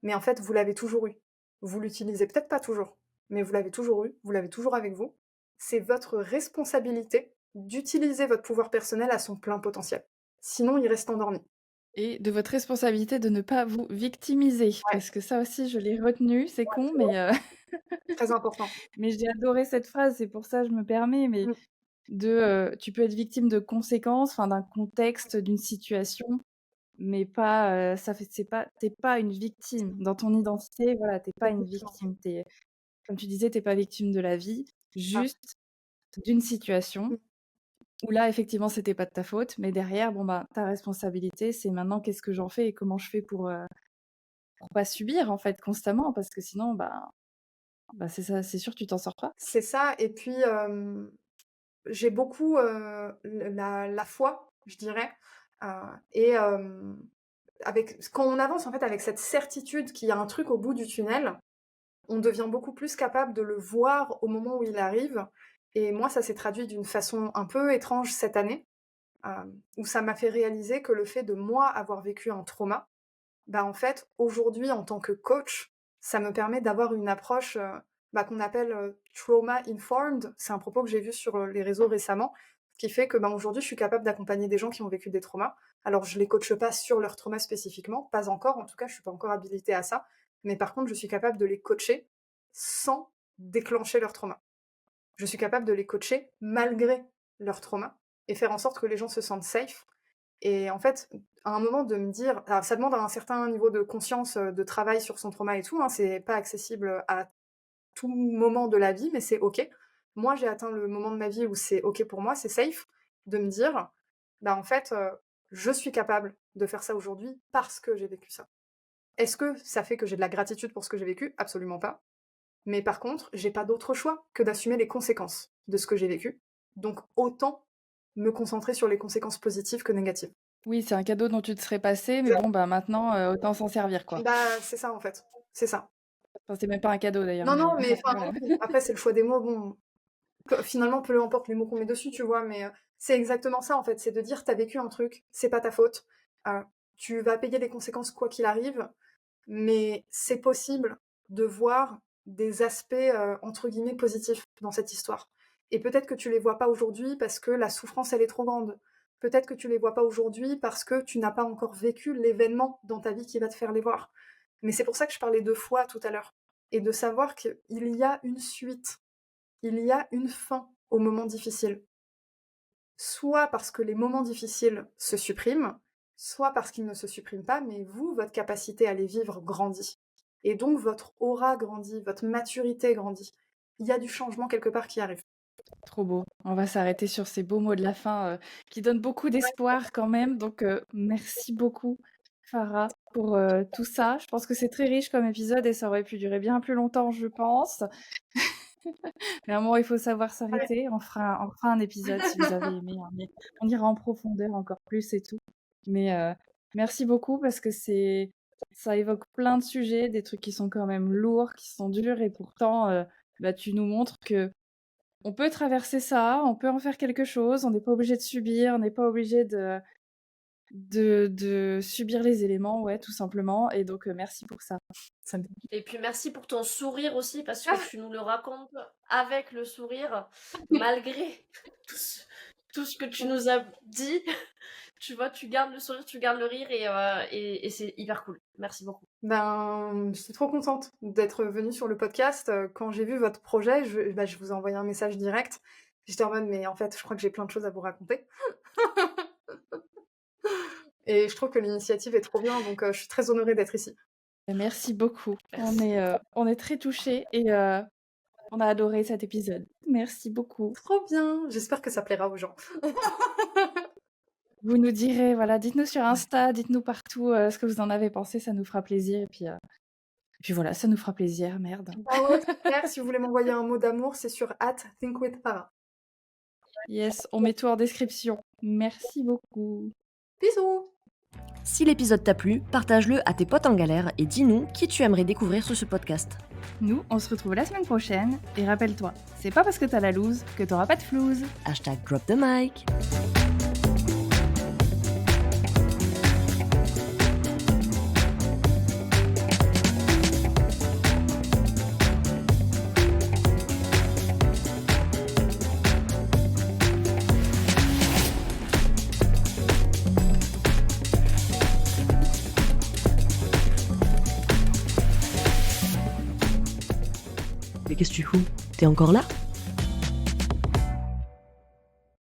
C: mais en fait, vous l'avez toujours eu. Vous l'utilisez peut-être pas toujours, mais vous l'avez toujours eu, vous l'avez toujours avec vous. C'est votre responsabilité d'utiliser votre pouvoir personnel à son plein potentiel. Sinon, il reste endormi.
A: Et de votre responsabilité de ne pas vous victimiser,
C: Ouais,
A: parce que ça aussi je l'ai retenu, c'est
C: ouais,
A: con,
C: tu vois?
A: mais
C: Très important.
A: mais j'ai adoré cette phrase, c'est pour ça je me permets, mais
C: Mmh.
A: tu peux être victime de conséquences, enfin d'un contexte, d'une situation, mais pas, ça fait tu pas une victime. Dans ton identité, voilà, tu pas une
C: Exactement.
A: victime. Comme tu disais, tu pas victime de la vie,
C: Ah.
A: juste d'une situation
C: Mmh.
A: où là, effectivement, c'était pas de ta faute, mais derrière, bon, bah, ta responsabilité, c'est maintenant qu'est-ce que j'en fais et comment je fais pour pas subir, en fait, constamment, parce que sinon, bah, c'est ça, c'est sûr, tu t'en sors pas.
C: C'est ça. Et puis, j'ai beaucoup, la foi, je dirais, heu et avec quand on avance, en fait, avec cette certitude qu'il y a un truc au bout du tunnel, on devient beaucoup plus capable de le voir au moment où il arrive. Et moi, ça s'est traduit d'une façon un peu étrange cette année, où ça m'a fait réaliser que le fait de, moi, avoir vécu un trauma, bah, en fait, aujourd'hui, en tant que coach, ça me permet d'avoir une approche, qu'on appelle, trauma informed. C'est un propos que j'ai vu sur, les réseaux récemment, ce qui fait que, ben, aujourd'hui, je suis capable d'accompagner des gens qui ont vécu des traumas. Alors je les coache pas sur leurs traumas spécifiquement, pas encore, en tout cas, je suis pas encore habilitée à ça, mais par contre, je suis capable de les coacher sans déclencher leur trauma. Je suis capable de les coacher malgré leur trauma et faire en sorte que les gens se sentent safe. Et en fait, à un moment de me dire, alors ça demande un certain niveau de conscience, de travail sur son trauma et tout, hein, c'est pas accessible à tout moment de la vie, mais c'est OK. Moi, j'ai atteint le moment de ma vie où c'est OK pour moi, c'est safe, de me dire: «Bah, en fait, je suis capable de faire ça aujourd'hui parce que j'ai vécu ça». Est-ce que ça fait que j'ai de la gratitude pour ce que j'ai vécu? Absolument pas. Mais par contre, j'ai pas d'autre choix que d'assumer les conséquences de ce que j'ai vécu. Donc autant me concentrer sur les conséquences positives que négatives.
A: Oui, c'est un cadeau dont tu te serais passé, mais bon, bah, maintenant, autant s'en servir, quoi.
C: Bah, c'est ça en fait, c'est ça.
A: Enfin, c'est même pas un cadeau d'ailleurs,
C: Non,
A: mais
C: non, mais enfin
A: voilà.
C: non, bon, après c'est le choix des mots, bon, finalement peu importe les mots qu'on met dessus, tu vois? Mais, c'est exactement ça en fait, c'est de dire: «Tu as vécu un truc, c'est pas ta faute, heu, tu vas payer les conséquences quoi qu'il arrive, mais c'est possible de voir des aspects, entre guillemets «positifs» dans cette histoire». Et peut-être que tu les vois pas aujourd'hui parce que la souffrance elle est trop grande. Peut-être que tu les vois pas aujourd'hui parce que tu n'as pas encore vécu l'événement dans ta vie qui va te faire les voir. Mais c'est pour ça que je parlais de foi tout à l'heure et de savoir qu'il y a une suite, il y a une fin aux moments difficiles. Soit parce que les moments difficiles se suppriment, soit parce qu'ils ne se suppriment pas, mais vous, votre capacité à les vivre grandit. Et donc votre aura grandit, votre maturité grandit. Il y a du changement quelque part qui arrive.
A: Trop beau. On va s'arrêter sur ces beaux mots de la fin, qui donnent beaucoup d'espoir quand même, donc merci beaucoup Farah, pour tout ça. Je pense que c'est très riche comme épisode et ça aurait pu durer bien plus longtemps, je pense. Mais à un moment, il faut savoir
C: Ouais.
A: s'arrêter. On fera un épisode si vous avez aimé, hein, mais on ira en profondeur encore plus et tout. Mais merci beaucoup parce que ça évoque plein de sujets, des trucs qui sont quand même lourds, qui sont durs et pourtant, tu nous montres que on peut traverser ça, on peut en faire quelque chose, on n'est pas obligé de subir, on n'est pas obligé de subir les éléments, ouais, tout simplement. Et donc, merci pour ça. Ça me
D: Et puis merci pour ton sourire aussi, parce que tu nous le racontes avec le sourire, malgré tout ce que tu nous as dit. Tu vois, tu gardes le sourire, tu gardes le rire et c'est hyper cool. Merci beaucoup.
C: Ben, je suis trop contente d'être venue sur le podcast. Quand j'ai vu votre projet, je vous ai envoyé un message direct. J'étais en mode, mais en fait, je crois que j'ai plein de choses à vous raconter. Et je trouve que l'initiative est trop bien, donc je suis très honorée d'être ici.
A: Merci beaucoup.
D: Merci.
A: On est très touchés et on a adoré cet épisode. Merci beaucoup.
C: Trop bien. J'espère que ça plaira aux gens.
A: Vous nous direz, voilà, dites-nous sur Insta, dites-nous partout ce que vous en avez pensé, ça nous fera plaisir. Et puis voilà, ça nous fera plaisir, merde.
C: Ah ouais, c'est clair, si vous voulez m'envoyer un mot d'amour, c'est sur @thinkwithfarah.
A: Yes, on met tout en description. Merci beaucoup.
C: Bisous.
B: Si l'épisode t'a plu, partage-le à tes potes en galère et dis-nous qui tu aimerais découvrir sur ce podcast.
A: Nous, on se retrouve la semaine prochaine. Et rappelle-toi, c'est pas parce que t'as la loose que t'auras pas de flouze.
B: #DropTheMic. Mais qu'est-ce que tu fous? T'es encore là?